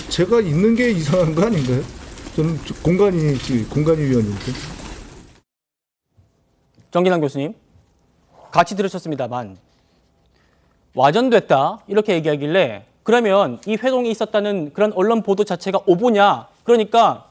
제가 있는 게 이상한 거 아닌가요? 저는 공간이 위원인데. 정진환 교수님, 같이 들으셨습니다만 와전됐다 이렇게 얘기하길래, 그러면 이 회동이 있었다는 그런 언론 보도 자체가 오보냐? 그러니까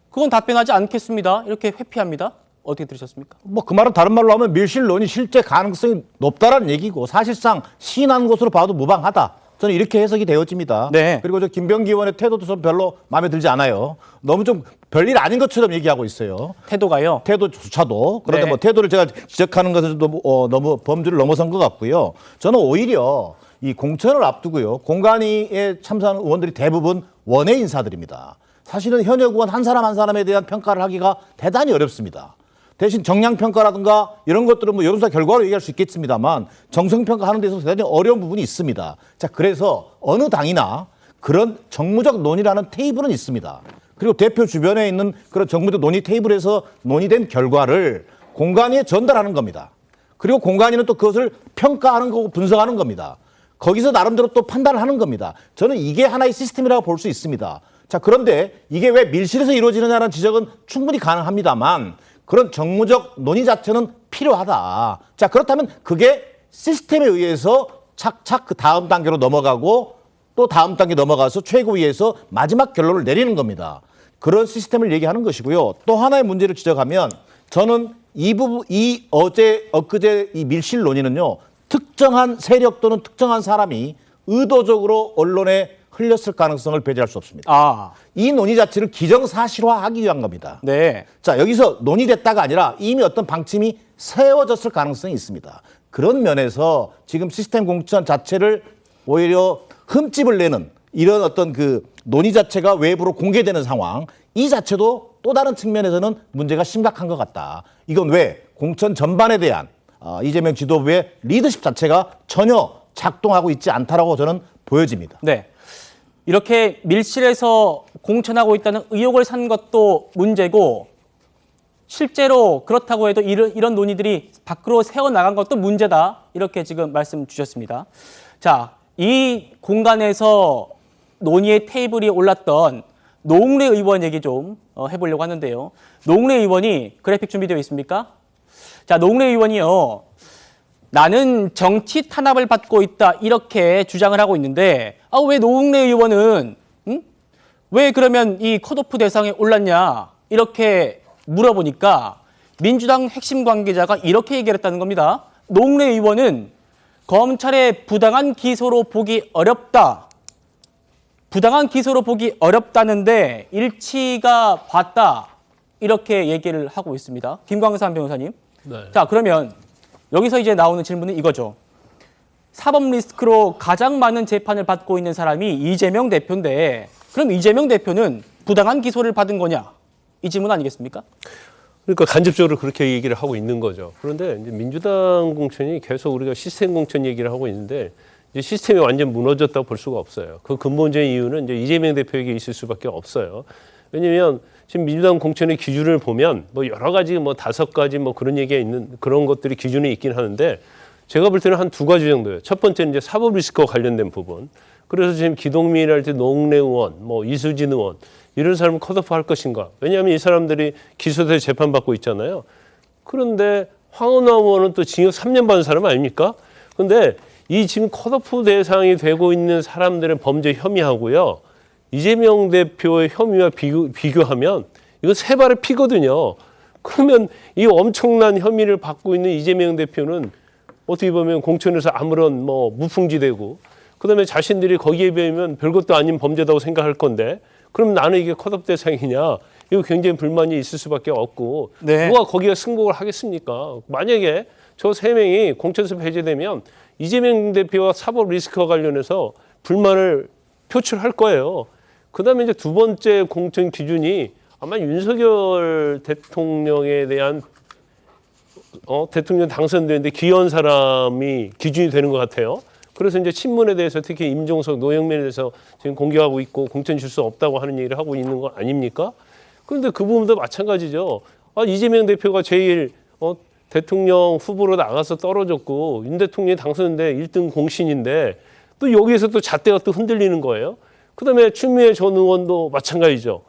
그건 답변하지 않겠습니다. 이렇게 회피합니다. 어떻게 들으셨습니까? 뭐 그 말은 다른 말로 하면 밀실론이 실제 가능성이 높다라는 얘기고, 사실상 시인한 것으로 봐도 무방하다. 저는 이렇게 해석이 되어집니다. 네. 그리고 저 김병기 의원의 태도도 좀 별로 마음에 들지 않아요. 너무 좀 별일 아닌 것처럼 얘기하고 있어요. 태도가요? 태도조차도. 그런데 네. 뭐 태도를 제가 지적하는 것은 너무 범주를 넘어선 것 같고요. 저는 오히려 이 공천을 앞두고요, 공관위에 참석하는 의원들이 대부분 원외 인사들입니다. 사실은 현역 의원 한 사람 한 사람에 대한 평가를 하기가 대단히 어렵습니다. 대신 정량평가라든가 이런 것들은 뭐 여론조사 결과로 얘기할 수 있겠습니다만, 정성평가하는 데서 대단히 어려운 부분이 있습니다. 자, 그래서 어느 당이나 그런 정무적 논의라는 테이블은 있습니다. 그리고 대표 주변에 있는 그런 정무적 논의 테이블에서 논의된 결과를 공관위에 전달하는 겁니다. 그리고 공관위는 또 그것을 평가하는 거고 분석하는 겁니다. 거기서 나름대로 또 판단을 하는 겁니다. 저는 이게 하나의 시스템이라고 볼 수 있습니다. 자, 그런데 이게 왜 밀실에서 이루어지느냐는 지적은 충분히 가능합니다만, 그런 정무적 논의 자체는 필요하다. 자, 그렇다면 그게 시스템에 의해서 착착 그 다음 단계로 넘어가고 또 다음 단계 넘어가서 최고위에서 마지막 결론을 내리는 겁니다. 그런 시스템을 얘기하는 것이고요. 또 하나의 문제를 지적하면, 저는 이 엊그제 이 밀실 논의는요, 특정한 세력 또는 특정한 사람이 의도적으로 언론에 흘렸을 가능성을 배제할 수 없습니다. 이 논의 자체를 기정사실화하기 위한 겁니다. 네. 자, 여기서 논의됐다가 아니라 이미 어떤 방침이 세워졌을 가능성이 있습니다. 그런 면에서 지금 시스템 공천 자체를 오히려 흠집을 내는 이런 어떤 그 논의 자체가 외부로 공개되는 상황, 이 자체도 또 다른 측면에서는 문제가 심각한 것 같다. 이건 왜? 공천 전반에 대한 이재명 지도부의 리더십 자체가 전혀 작동하고 있지 않다라고 저는 보여집니다. 네. 이렇게 밀실에서 공천하고 있다는 의혹을 산 것도 문제고, 실제로 그렇다고 해도 이런 논의들이 밖으로 새어나간 것도 문제다. 이렇게 지금 말씀 주셨습니다. 자, 이 공간에서 논의의 테이블이 올랐던 노웅래 의원 얘기 좀 해보려고 하는데요. 노웅래 의원이 그래픽 준비되어 있습니까? 자, 노웅래 의원이요, 나는 정치 탄압을 받고 있다 이렇게 주장을 하고 있는데, 왜 노웅래 의원은 왜 그러면 이 컷오프 대상에 올랐냐 이렇게 물어보니까 민주당 핵심 관계자가 이렇게 얘기를 했다는 겁니다. 노웅래 의원은 검찰의 부당한 기소로 보기 어렵다. 부당한 기소로 보기 어렵다는데 일치가 봤다. 이렇게 얘기를 하고 있습니다. 김광산 변호사님. 네. 자, 그러면 여기서 이제 나오는 질문은 이거죠. 사법 리스크로 가장 많은 재판을 받고 있는 사람이 이재명 대표인데 그럼 이재명 대표는 부당한 기소를 받은 거냐? 이 질문 아니겠습니까? 그러니까 간접적으로 그렇게 얘기를 하고 있는 거죠. 그런데 이제 민주당 공천이 계속 우리가 시스템 공천 얘기를 하고 있는데 이제 시스템이 완전 무너졌다고 볼 수가 없어요. 그 근본적인 이유는 이제 이재명 대표에게 있을 수밖에 없어요. 왜냐하면 지금 민주당 공천의 기준을 보면 뭐 여러 가지 뭐 5가지 뭐 그런 얘기가 있는 그런 것들이 기준이 있긴 하는데 제가 볼 때는 한 2가지 정도예요. 첫 번째는 이제 사법 리스크와 관련된 부분. 그래서 지금 기동민이랄지 노웅래 의원, 뭐 이수진 의원 이런 사람을 컷오프 할 것인가. 왜냐하면 이 사람들이 기소돼서 재판받고 있잖아요. 그런데 황운하 의원은 또 징역 3년 받은 사람 아닙니까? 그런데 이 지금 컷오프 대상이 되고 있는 사람들의 범죄 혐의하고요. 이재명 대표의 혐의와 비교하면 이거 세 발의 피거든요. 그러면 이 엄청난 혐의를 받고 있는 이재명 대표는 어떻게 보면 공천에서 아무런 뭐 무풍지되고 그다음에 자신들이 거기에 비하면 별것도 아닌 범죄다고 생각할 건데 그럼 나는 이게 컷오프 대상이냐? 이거 굉장히 불만이 있을 수밖에 없고 누가 거기에 승복을 하겠습니까? 만약에 저 3명이 공천에서 배제되면 이재명 대표와 사법 리스크와 관련해서 불만을 표출할 거예요. 그다음에 이제 2번째 공천 기준이 아마 윤석열 대통령에 대한 대통령 당선되는데 기여한 사람이 기준이 되는 것 같아요. 그래서 이제 친문에 대해서 특히 임종석, 노영민에 대해서 지금 공격하고 있고 공천 줄 수 없다고 하는 얘기를 하고 있는 거 아닙니까? 그런데 그 부분도 마찬가지죠. 이재명 대표가 제일 대통령 후보로 나가서 떨어졌고 윤 대통령이 당선인데 1등 공신인데 또 여기에서 또 잣대가 또 흔들리는 거예요. 그다음에 추미애 전 의원도 마찬가지죠.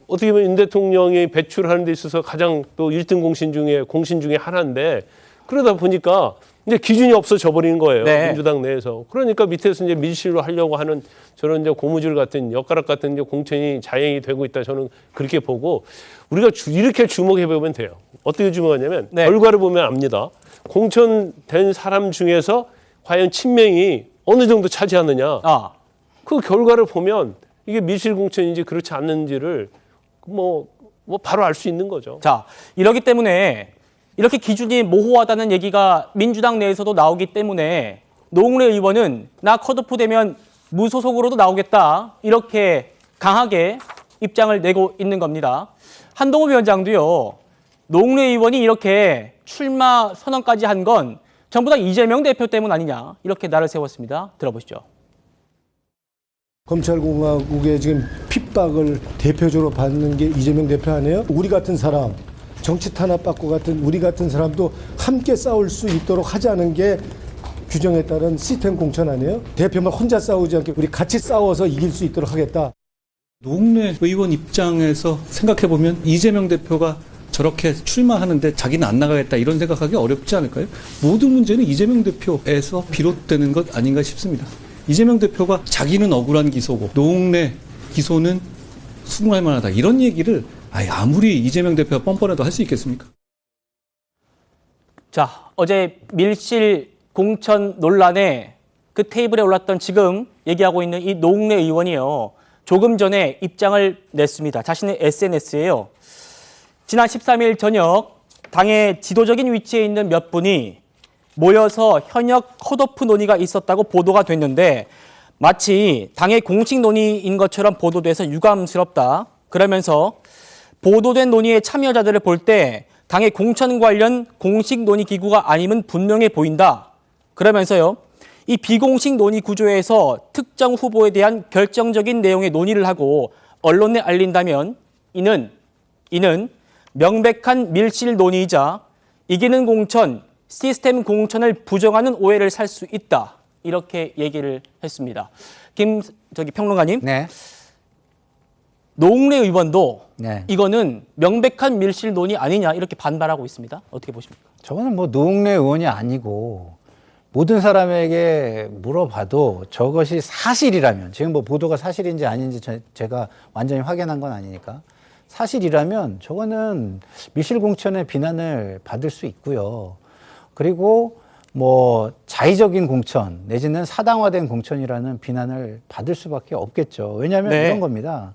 어떻게 보면 윤 대통령이 배출하는 데 있어서 가장 또 1등 공신 중에 하나인데 그러다 보니까 이제 기준이 없어져 버리는 거예요. 민주당 내에서. 그러니까 밑에서 이제 밀실로 하려고 하는 저런 이제 고무줄 같은 엿가락 같은 이제 공천이 자행이 되고 있다. 저는 그렇게 보고 우리가 이렇게 주목해 보면 돼요. 어떻게 주목하냐면 결과를 보면 압니다. 공천된 사람 중에서 과연 친명이 어느 정도 차지하느냐. 그 결과를 보면 이게 밀실 공천인지 그렇지 않는지를 뭐 바로 알 수 있는 거죠. 자, 이러기 때문에 이렇게 기준이 모호하다는 얘기가 민주당 내에서도 나오기 때문에 노웅래 의원은 나 컷오프 되면 무소속으로도 나오겠다. 이렇게 강하게 입장을 내고 있는 겁니다. 한동훈 위원장도요. 노웅래 의원이 이렇게 출마 선언까지 한 건 전부 다 이재명 대표 때문 아니냐. 이렇게 날을 세웠습니다. 들어보시죠. 검찰공화국의 지금 핍박을 대표적으로 받는 게 이재명 대표 아니에요? 우리 같은 사람, 정치 탄압받고 같은 우리 같은 사람도 함께 싸울 수 있도록 하자는 게 규정에 따른 시스템 공천 아니에요? 대표만 혼자 싸우지 않게 우리 같이 싸워서 이길 수 있도록 하겠다. 노웅래 의원 입장에서 생각해보면 이재명 대표가 저렇게 출마하는데 자기는 안 나가겠다 이런 생각하기 어렵지 않을까요? 모든 문제는 이재명 대표에서 비롯되는 것 아닌가 싶습니다. 이재명 대표가 자기는 억울한 기소고 노웅래 기소는 수긍할 만하다 이런 얘기를 아무리 이재명 대표가 뻔뻔해도 할 수 있겠습니까? 자, 어제 밀실 공천 논란에 그 테이블에 올랐던 지금 얘기하고 있는 이 노웅래 의원이요. 조금 전에 입장을 냈습니다. 자신의 SNS에요. 지난 13일 저녁 당의 지도적인 위치에 있는 몇 분이 모여서 현역 컷오프 논의가 있었다고 보도가 됐는데 마치 당의 공식 논의인 것처럼 보도돼서 유감스럽다. 그러면서 보도된 논의의 참여자들을 볼 때 당의 공천 관련 공식 논의 기구가 아님은 분명해 보인다. 그러면서요. 이 비공식 논의 구조에서 특정 후보에 대한 결정적인 내용의 논의를 하고 언론에 알린다면 이는 명백한 밀실 논의이자 이기는 공천, 시스템 공천을 부정하는 오해를 살 수 있다. 이렇게 얘기를 했습니다. 평론가님. 네. 노웅래 의원도 이거는 명백한 밀실 논의 아니냐 이렇게 반발하고 있습니다. 어떻게 보십니까? 저거는 뭐 노웅래 의원이 아니고 모든 사람에게 물어봐도 저것이 사실이라면 지금 뭐 보도가 사실인지 아닌지 제가 완전히 확인한 건 아니니까 사실이라면 저거는 밀실 공천의 비난을 받을 수 있고요. 그리고 뭐 자의적인 공천 내지는 사당화된 공천이라는 비난을 받을 수밖에 없겠죠. 왜냐하면 네. 이런 겁니다.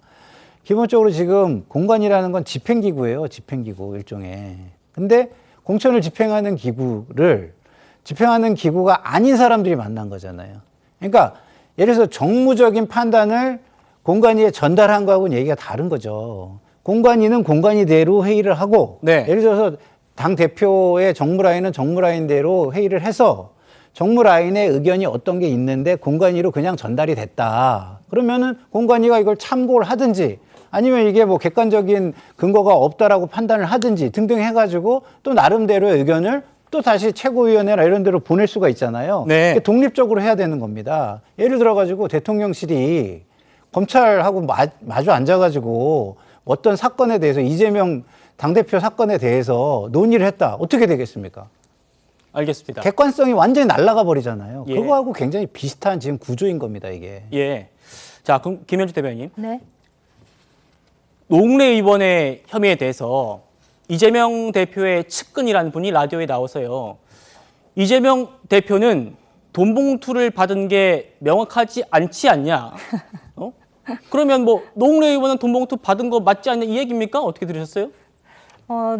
기본적으로 지금 공관이라는 건 집행기구예요. 집행기구 일종의. 근데 공천을 집행하는 기구가 아닌 사람들이 만난 거잖아요. 그러니까 예를 들어서 정무적인 판단을 공관위에 전달한 거하고는 얘기가 다른 거죠. 공관위는 공관위대로 회의를 하고 네. 예를 들어서 당 대표의 정무라인은 정무라인대로 회의를 해서 정무라인의 의견이 어떤 게 있는데 공관위로 그냥 전달이 됐다. 그러면은 공관위가 이걸 참고를 하든지 아니면 이게 뭐 객관적인 근거가 없다라고 판단을 하든지 등등 해가지고 또 나름대로의 의견을 또 다시 최고위원회나 이런 데로 보낼 수가 있잖아요. 네. 독립적으로 해야 되는 겁니다. 예를 들어가지고 대통령실이 검찰하고 마주 앉아가지고 어떤 사건에 대해서 이재명 당대표 사건에 대해서 논의를 했다. 어떻게 되겠습니까? 알겠습니다. 객관성이 완전히 날아가 버리잖아요. 예. 그거하고 굉장히 비슷한 지금 구조인 겁니다, 이게. 예. 자, 그럼 김현주 대변인. 네. 노웅래 의원의 혐의에 대해서 이재명 대표의 측근이라는 분이 라디오에 나와서요. 이재명 대표는 돈 봉투를 받은 게 명확하지 않지 않냐? 그러면 뭐 노웅래 의원은 돈 봉투 받은 거 맞지 않냐 이 얘기입니까? 어떻게 들으셨어요?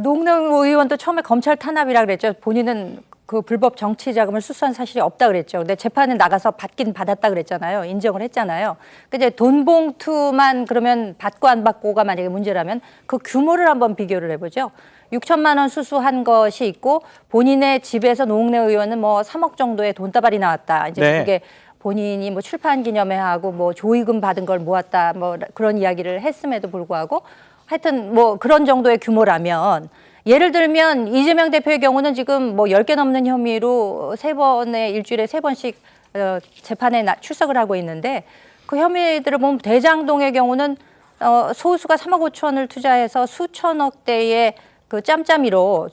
노웅래 의원도 처음에 검찰 탄압이라 그랬죠. 본인은 그 불법 정치 자금을 수수한 사실이 없다 그랬죠. 근데 재판에 나가서 받긴 받았다 그랬잖아요. 인정을 했잖아요. 이제 돈 봉투만 그러면 받고 안 받고가 만약에 문제라면 그 규모를 한번 비교를 해보죠. 6천만 원 수수한 것이 있고 본인의 집에서 노웅래 의원은 뭐 3억 정도의 돈다발이 나왔다. 이제 네. 그게 본인이 뭐 출판 기념회하고 뭐 조의금 받은 걸 모았다. 뭐 그런 이야기를 했음에도 불구하고 하여튼 뭐 그런 정도의 규모라면 예를 들면 이재명 대표의 경우는 지금 뭐 10개 넘는 혐의로 일주일에 3번씩 재판에 출석을 하고 있는데 그 혐의들을 보면 대장동의 경우는 소수가 3억 5천을 투자해서 수천억대의 그 짬짬이로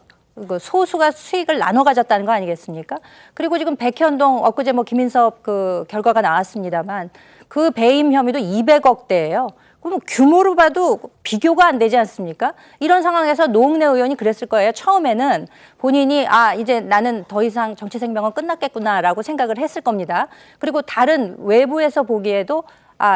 그 소수가 수익을 나눠 가졌다는 거 아니겠습니까? 그리고 지금 백현동 엊그제 뭐 김인섭 그 결과가 나왔습니다만 그 배임 혐의도 200억대예요. 그럼 규모로 봐도 비교가 안 되지 않습니까? 이런 상황에서 노웅래 의원이 그랬을 거예요. 처음에는 본인이 이제 나는 더 이상 정치 생명은 끝났겠구나라고 생각을 했을 겁니다. 그리고 다른 외부에서 보기에도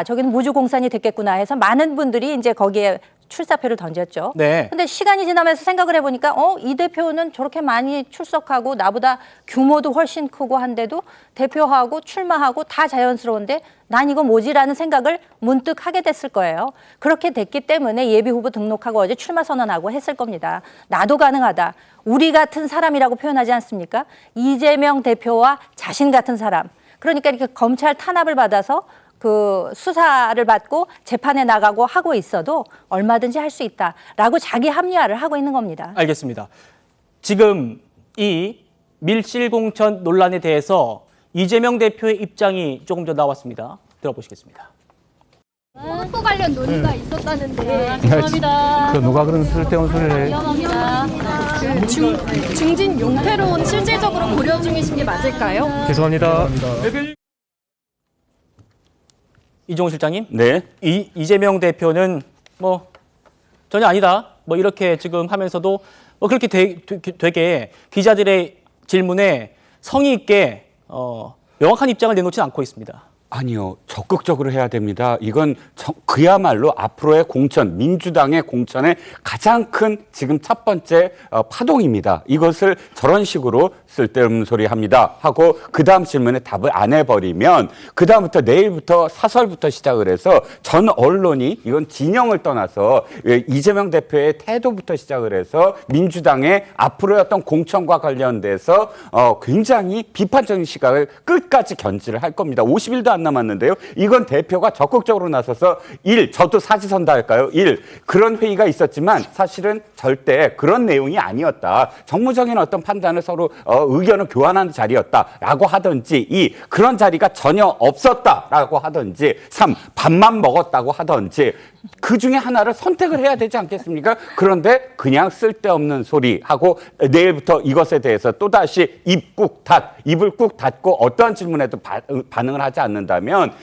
저기는 무주공산이 됐겠구나 해서 많은 분들이 이제 거기에 출사표를 던졌죠. 네. 근데 시간이 지나면서 생각을 해보니까 이 대표는 저렇게 많이 출석하고 나보다 규모도 훨씬 크고 한데도 대표하고 출마하고 다 자연스러운데 난 이거 뭐지라는 생각을 문득 하게 됐을 거예요. 그렇게 됐기 때문에 예비후보 등록하고 어제 출마 선언하고 했을 겁니다. 나도 가능하다. 우리 같은 사람이라고 표현하지 않습니까? 이재명 대표와 자신 같은 사람. 그러니까 이렇게 검찰 탄압을 받아서 그 수사를 받고 재판에 나가고 하고 있어도 얼마든지 할 수 있다라고 자기 합리화를 하고 있는 겁니다. 알겠습니다. 지금 이 밀실공천 논란에 대해서 이재명 대표의 입장이 조금 전 나왔습니다. 들어보시겠습니다. 헌법 관련 논의가 있었다는데 죄송합니다. 그 누가 그런 쓸데없는 소리를 해? 위험합니다. 그 중진 용태론 실질적으로 고려 중이신 게 맞을까요? 죄송합니다. 이종호 실장님, 네. 이재명 대표는 뭐 전혀 아니다. 뭐 이렇게 지금 하면서도 뭐 그렇게 되게 기자들의 질문에 성의 있게 명확한 입장을 내놓지는 않고 있습니다. 아니요. 적극적으로 해야 됩니다. 이건 그야말로 앞으로의 공천, 민주당의 공천의 가장 큰 지금 첫 번째 파동입니다. 이것을 저런 식으로 쓸데없는 소리 합니다 하고 그 다음 질문에 답을 안 해버리면 그 다음부터 내일부터 사설부터 시작을 해서 전 언론이 이건 진영을 떠나서 이재명 대표의 태도부터 시작을 해서 민주당의 앞으로의 어떤 공천과 관련돼서 굉장히 비판적인 시각을 끝까지 견지를 할 겁니다. 50일도 안 남았는데요. 이건 대표가 적극적으로 나서서 저도 사지선다 할까요? 그런 회의가 있었지만 사실은 절대 그런 내용이 아니었다. 정무적인 어떤 판단을 서로 의견을 교환하는 자리였다라고 하든지 그런 자리가 전혀 없었다라고 하든지 밥만 먹었다고 하든지 그 중에 하나를 선택을 해야 되지 않겠습니까? 그런데 그냥 쓸데없는 소리 하고 내일부터 이것에 대해서 또다시 입을 꾹 닫고 어떠한 질문에도 반응을 하지 않는다면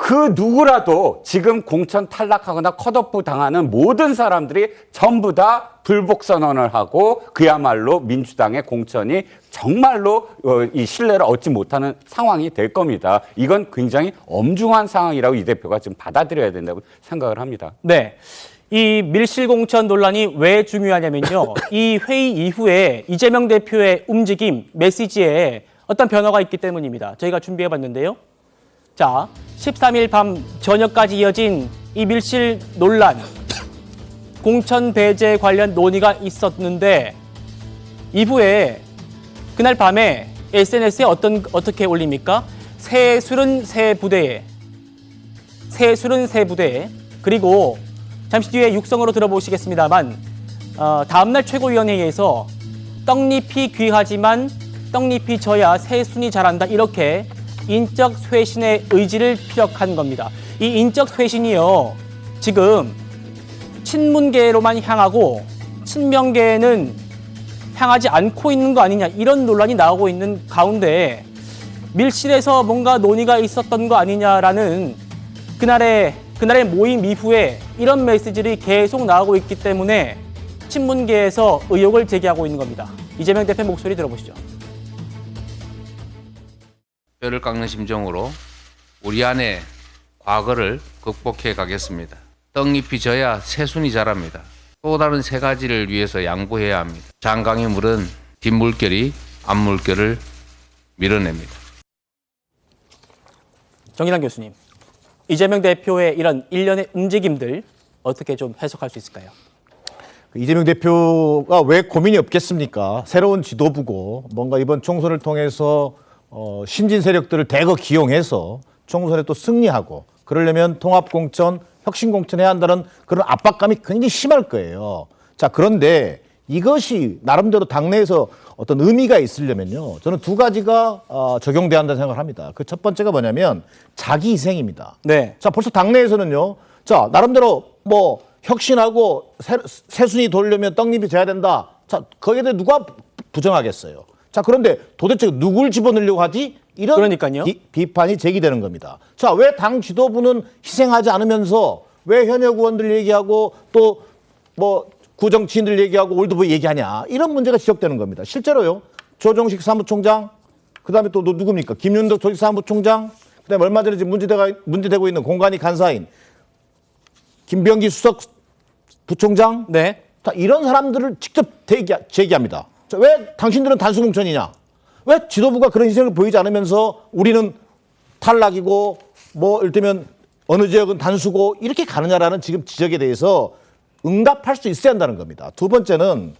그 누구라도 지금 공천 탈락하거나 컷오프 당하는 모든 사람들이 전부 다 불복 선언을 하고 그야말로 민주당의 공천이 정말로 이 신뢰를 얻지 못하는 상황이 될 겁니다. 이건 굉장히 엄중한 상황이라고 이 대표가 지금 받아들여야 된다고 생각을 합니다. 네. 이 밀실 공천 논란이 왜 중요하냐면요. 이 회의 이후에 이재명 대표의 움직임, 메시지에 어떤 변화가 있기 때문입니다. 저희가 준비해 봤는데요. 자, 13일 밤 저녁까지 이어진 이 밀실 논란, 공천 배제 관련 논의가 있었는데 이후에 그날 밤에 SNS에 어떻게 올립니까? 새술은 새 부대에, 새술은 새 부대에, 그리고 잠시 뒤에 육성으로 들어보시겠습니다만 다음날 최고위원회의에서 떡잎이 귀하지만 떡잎이 져야 새순이 자란다, 이렇게 인적 쇄신의 의지를 피력한 겁니다. 이 인적 쇄신이요, 지금 친문계로만 향하고 친명계는 향하지 않고 있는 거 아니냐, 이런 논란이 나오고 있는 가운데 밀실에서 뭔가 논의가 있었던 거 아니냐라는 그날의 모임 이후에 이런 메시지들이 계속 나오고 있기 때문에 친문계에서 의혹을 제기하고 있는 겁니다. 이재명 대표 목소리 들어보시죠. 뼈를 깎는 심정으로 우리 안에 과거를 극복해 가겠습니다. 떡잎이 져야 새순이 자랍니다. 또 다른 세 가지를 위해서 양보해야 합니다. 장강의 물은 뒷물결이 앞물결을 밀어냅니다. 정인환 교수님, 이재명 대표의 이런 일련의 움직임들 어떻게 좀 해석할 수 있을까요? 이재명 대표가 왜 고민이 없겠습니까? 새로운 지도부고 뭔가 이번 총선을 통해서 신진 세력들을 대거 기용해서 총선에 또 승리하고 그러려면 통합공천, 혁신공천해야 한다는 그런 압박감이 굉장히 심할 거예요. 자, 그런데 이것이 나름대로 당내에서 어떤 의미가 있으려면요, 저는 두 가지가 적용돼야 한다는 생각을 합니다. 그 첫 번째가 뭐냐면 자기 희생입니다. 네. 자, 벌써 당내에서는요, 자, 나름대로 뭐 혁신하고 새순이 돌려면 떡잎이 져야 된다. 자, 거기에 대해 누가 부정하겠어요? 자, 그런데 도대체 누굴 집어넣으려고 하지? 이런 그러니까요. 비판이 제기되는 겁니다. 자, 왜 당 지도부는 희생하지 않으면서 왜 현역 의원들 얘기하고 또 뭐 구정치인들 얘기하고 올드보이 얘기하냐, 이런 문제가 지적되는 겁니다. 실제로요, 조정식 사무총장, 그다음에 또 누굽니까? 김윤덕 조직사무총장, 그다음에 얼마 전에 지금 문제되고 있는 공관위 간사인 김병기 수석 부총장, 네. 자, 이런 사람들을 직접 제기합니다. 자, 왜 당신들은 단수공천이냐? 왜 지도부가 그런 희생을 보이지 않으면서 우리는 탈락이고 뭐 이를테면 어느 지역은 단수고 이렇게 가느냐라는 지금 지적에 대해서 응답할 수 있어야 한다는 겁니다. 두 번째는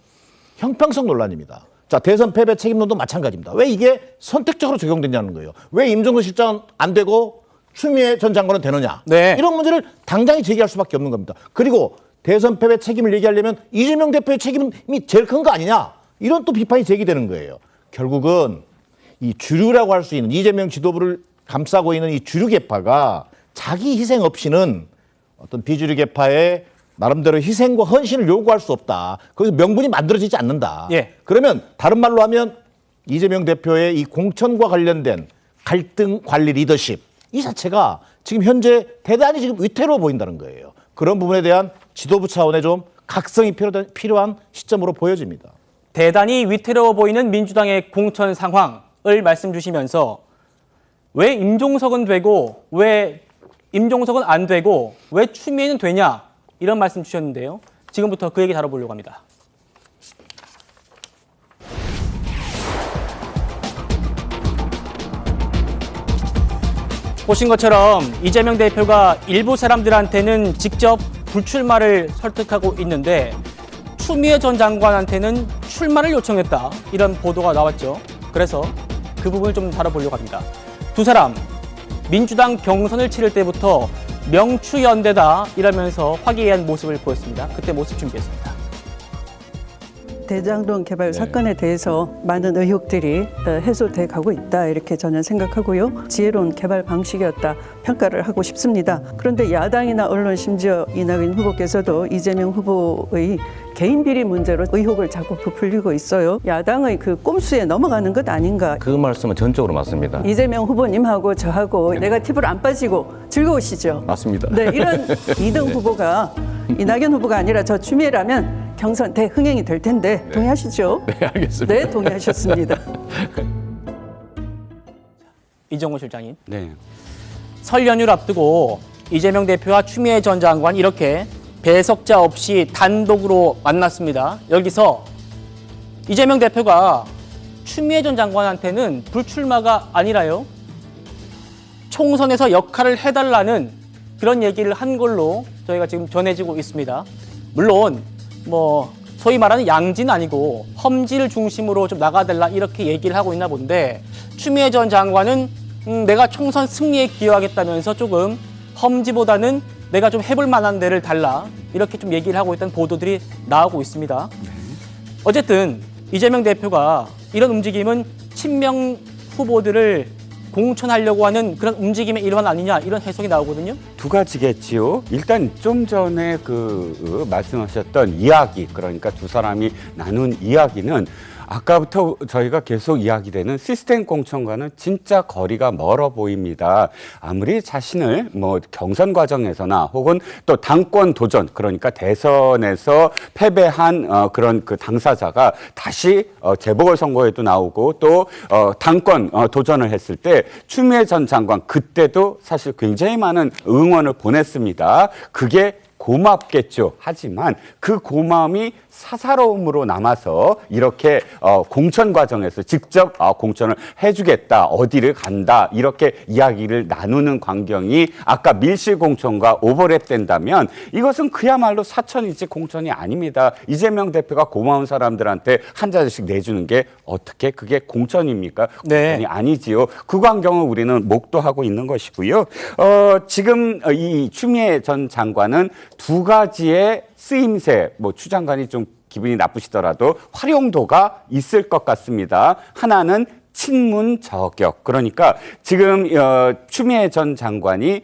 형평성 논란입니다. 자, 대선 패배 책임론도 마찬가지입니다. 왜 이게 선택적으로 적용되냐는 거예요. 왜 임종근 실장은 안 되고 추미애 전 장관은 되느냐. 네. 이런 문제를 당장이 제기할 수밖에 없는 겁니다. 그리고 대선 패배 책임을 얘기하려면 이재명 대표의 책임이 제일 큰 거 아니냐. 이런 또 비판이 제기되는 거예요. 결국은 이 주류라고 할 수 있는 이재명 지도부를 감싸고 있는 이 주류 계파가 자기 희생 없이는 어떤 비주류 계파의 나름대로 희생과 헌신을 요구할 수 없다. 거기서 명분이 만들어지지 않는다. 예. 그러면 다른 말로 하면 이재명 대표의 이 공천과 관련된 갈등 관리 리더십 이 자체가 지금 현재 대단히 지금 위태로워 보인다는 거예요. 그런 부분에 대한 지도부 차원의 좀 각성이 필요한 시점으로 보여집니다. 대단히 위태로워 보이는 민주당의 공천 상황을 말씀 주시면서 왜 임종석은 되고 왜 임종석은 안 되고 왜 추미애는 되냐, 이런 말씀 주셨는데요. 지금부터 그 얘기 다뤄보려고 합니다. 보신 것처럼 이재명 대표가 일부 사람들한테는 직접 불출마를 설득하고 있는데 추미애 전 장관한테는 출마를 요청했다, 이런 보도가 나왔죠. 그래서 그 부분을 좀 다뤄보려고 합니다. 두 사람 민주당 경선을 치를 때부터 명추연대다 이러면서 화기애애한 모습을 보였습니다. 그때 모습 준비했습니다. 대장동 개발 사건에 대해서 많은 의혹들이 해소돼 가고 있다 이렇게 저는 생각하고요. 지혜로운 개발 방식이었다 평가를 하고 싶습니다. 그런데 야당이나 언론 심지어 이낙연 후보께서도 이재명 후보의 개인 비리 문제로 의혹을 자꾸 부풀리고 있어요. 야당의 그 꼼수에 넘어가는 것 아닌가. 그 말씀은 전적으로 맞습니다. 이재명 후보님하고 저하고 네거티브로 안 빠지고 즐거우시죠? 맞습니다. 네, 이런 2등 후보가 이낙연 후보가 아니라 저 추미애라면 경선 대흥행이 될 텐데 동의하시죠? 네, 알겠습니다. 네, 동의하셨습니다. 이정호 실장님. 네. 설 연휴를 앞두고 이재명 대표와 추미애 전 장관 이렇게 배석자 없이 단독으로 만났습니다. 여기서 이재명 대표가 추미애 전 장관한테는 불출마가 아니라요, 총선에서 역할을 해달라는 그런 얘기를 한 걸로 저희가 지금 전해지고 있습니다. 물론 뭐 소위 말하는 양지는 아니고 험지를 중심으로 좀 나가달라 이렇게 얘기를 하고 있나 본데, 추미애 전 장관은 내가 총선 승리에 기여하겠다면서 조금 험지보다는 내가 좀 해볼 만한 데를 달라 이렇게 좀 얘기를 하고 있다는 보도들이 나오고 있습니다. 어쨌든 이재명 대표가 이런 움직임은 친명 후보들을 공천하려고 하는 그런 움직임의 일환 아니냐 이런 해석이 나오거든요. 두 가지겠지요. 일단 좀 전에 말씀하셨던 이야기, 그러니까 두 사람이 나눈 이야기는 아까부터 저희가 계속 이야기되는 시스템 공천과는 진짜 거리가 멀어 보입니다. 아무리 자신을 경선 과정에서나 혹은 또 당권 도전, 그러니까 대선에서 패배한 그런 그 당사자가 다시 재보궐선거에도 나오고 또 당권 도전을 했을 때 추미애 전 장관 그때도 사실 굉장히 많은 응원을 보냈습니다. 그게 고맙겠죠. 하지만 그 고마움이 사사로움으로 남아서 이렇게 공천 과정에서 직접 공천을 해주겠다, 어디를 간다 이렇게 이야기를 나누는 광경이 아까 밀실 공천과 오버랩 된다면 이것은 그야말로 사천일지 공천이 아닙니다. 이재명 대표가 고마운 사람들한테 한 자리씩 내주는 게 어떻게 그게 공천입니까? 공천이 아니지요. 그 광경을 우리는 목도하고 있는 것이고요. 지금 이 추미애 전 장관은 두 가지의 쓰임새, 추 장관이 좀 기분이 나쁘시더라도 활용도가 있을 것 같습니다. 하나는 친문 저격. 그러니까 지금 추미애 전 장관이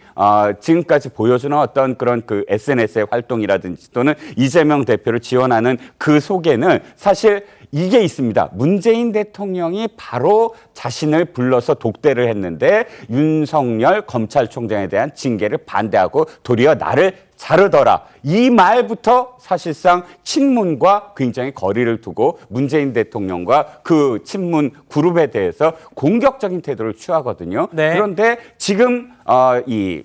지금까지 보여주는 어떤 그런 그 SNS의 활동이라든지 또는 이재명 대표를 지원하는 그 속에는 사실 이게 있습니다. 문재인 대통령이 바로 자신을 불러서 독대를 했는데 윤석열 검찰총장에 대한 징계를 반대하고 도리어 나를 자르더라. 이 말부터 사실상 친문과 굉장히 거리를 두고 문재인 대통령과 그 친문 그룹에 대해서 공격적인 태도를 취하거든요. 네. 그런데 지금 이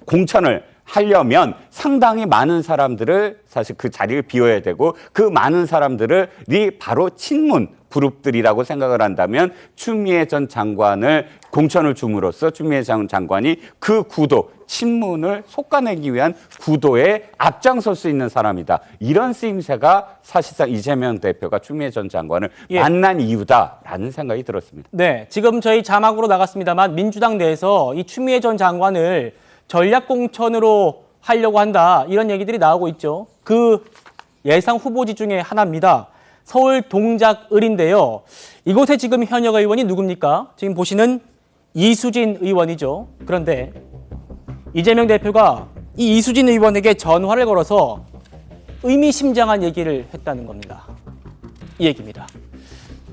공천을 하려면 상당히 많은 사람들을 사실 그 자리를 비워야 되고 그 많은 사람들이 바로 친문 그룹들이라고 생각을 한다면 추미애 전 장관을 공천을 줌으로써 추미애 전 장관이 그 구도, 친문을 솎아내기 위한 구도에 앞장설 수 있는 사람이다. 이런 쓰임새가 사실상 이재명 대표가 추미애 전 장관을 만난 이유다라는 생각이 들었습니다. 네, 지금 저희 자막으로 나갔습니다만 민주당 내에서 이 추미애 전 장관을 전략 공천으로 하려고 한다 이런 얘기들이 나오고 있죠. 그 예상 후보지 중에 하나입니다. 서울 동작을인데요. 이곳에 지금 현역 의원이 누굽니까? 지금 보시는 이수진 의원이죠. 그런데 이재명 대표가 이 이수진 의원에게 전화를 걸어서 의미심장한 얘기를 했다는 겁니다. 이 얘기입니다.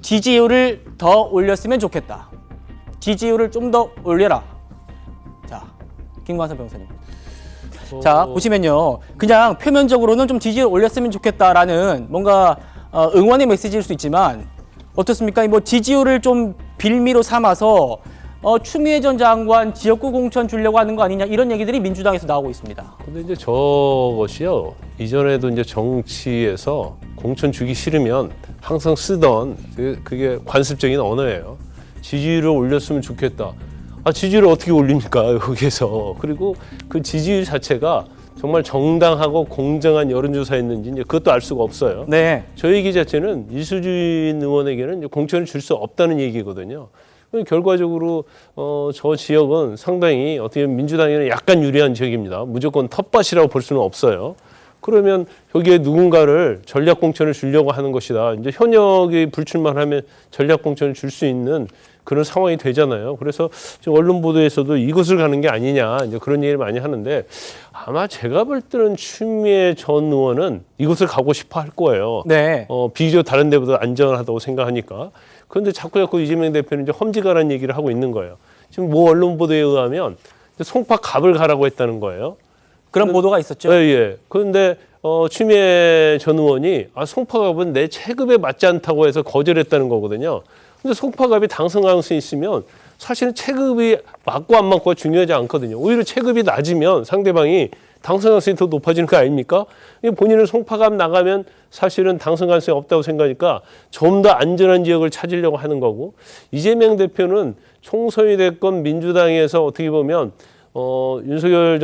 지지율을 더 올렸으면 좋겠다. 지지율을 좀 더 올려라. 자, 김광선 변호사님. 자, 보시면요. 그냥 표면적으로는 좀 지지율 올렸으면 좋겠다라는 뭔가 응원의 메시지일 수 있지만 어떻습니까? 뭐 지지율을 좀 빌미로 삼아서 추미애 전 장관 지역구 공천 주려고 하는 거 아니냐 이런 얘기들이 민주당에서 나오고 있습니다. 근데 이제 저것이요. 이전에도 이제 정치에서 공천 주기 싫으면 항상 쓰던 그게 관습적인 언어예요. 지지율을 올렸으면 좋겠다. 지지율을 어떻게 올립니까? 여기에서. 그리고 그 지지율 자체가 정말 정당하고 공정한 여론조사였는지 이제 그것도 알 수가 없어요. 네. 저 얘기 자체는 이수진 의원에게는 이제 공천을 줄 수 없다는 얘기거든요. 결과적으로 저 지역은 상당히 어떻게 보면 민주당에는 약간 유리한 지역입니다. 무조건 텃밭이라고 볼 수는 없어요. 그러면 여기에 누군가를 전략 공천을 주려고 하는 것이다. 이제 현역이 불출마를 하면 전략 공천을 줄 수 있는 그런 상황이 되잖아요. 그래서 지금 언론 보도에서도 이것을 가는 게 아니냐 이제 그런 얘기를 많이 하는데 아마 제가 볼 때는 추미애 전 의원은 이것을 가고 싶어 할 거예요. 네. 비교적 다른 데보다 안전하다고 생각하니까. 그런데 자꾸 이재명 대표는 이제 험지가라는 얘기를 하고 있는 거예요. 지금 뭐 언론 보도에 의하면 송파 갑을 가라고 했다는 거예요. 그런 보도가 있었죠. 예. 그런데 추미애 전 의원이 송파갑은 내 체급에 맞지 않다고 해서 거절했다는 거거든요. 근데 송파갑이 당선 가능성이 있으면 사실은 체급이 맞고 안 맞고가 중요하지 않거든요. 오히려 체급이 낮으면 상대방이 당선 가능성이 더 높아지는 거 아닙니까? 본인은 송파갑 나가면 사실은 당선 가능성이 없다고 생각하니까 좀 더 안전한 지역을 찾으려고 하는 거고, 이재명 대표는 총선이 됐건 민주당에서 어떻게 보면 윤석열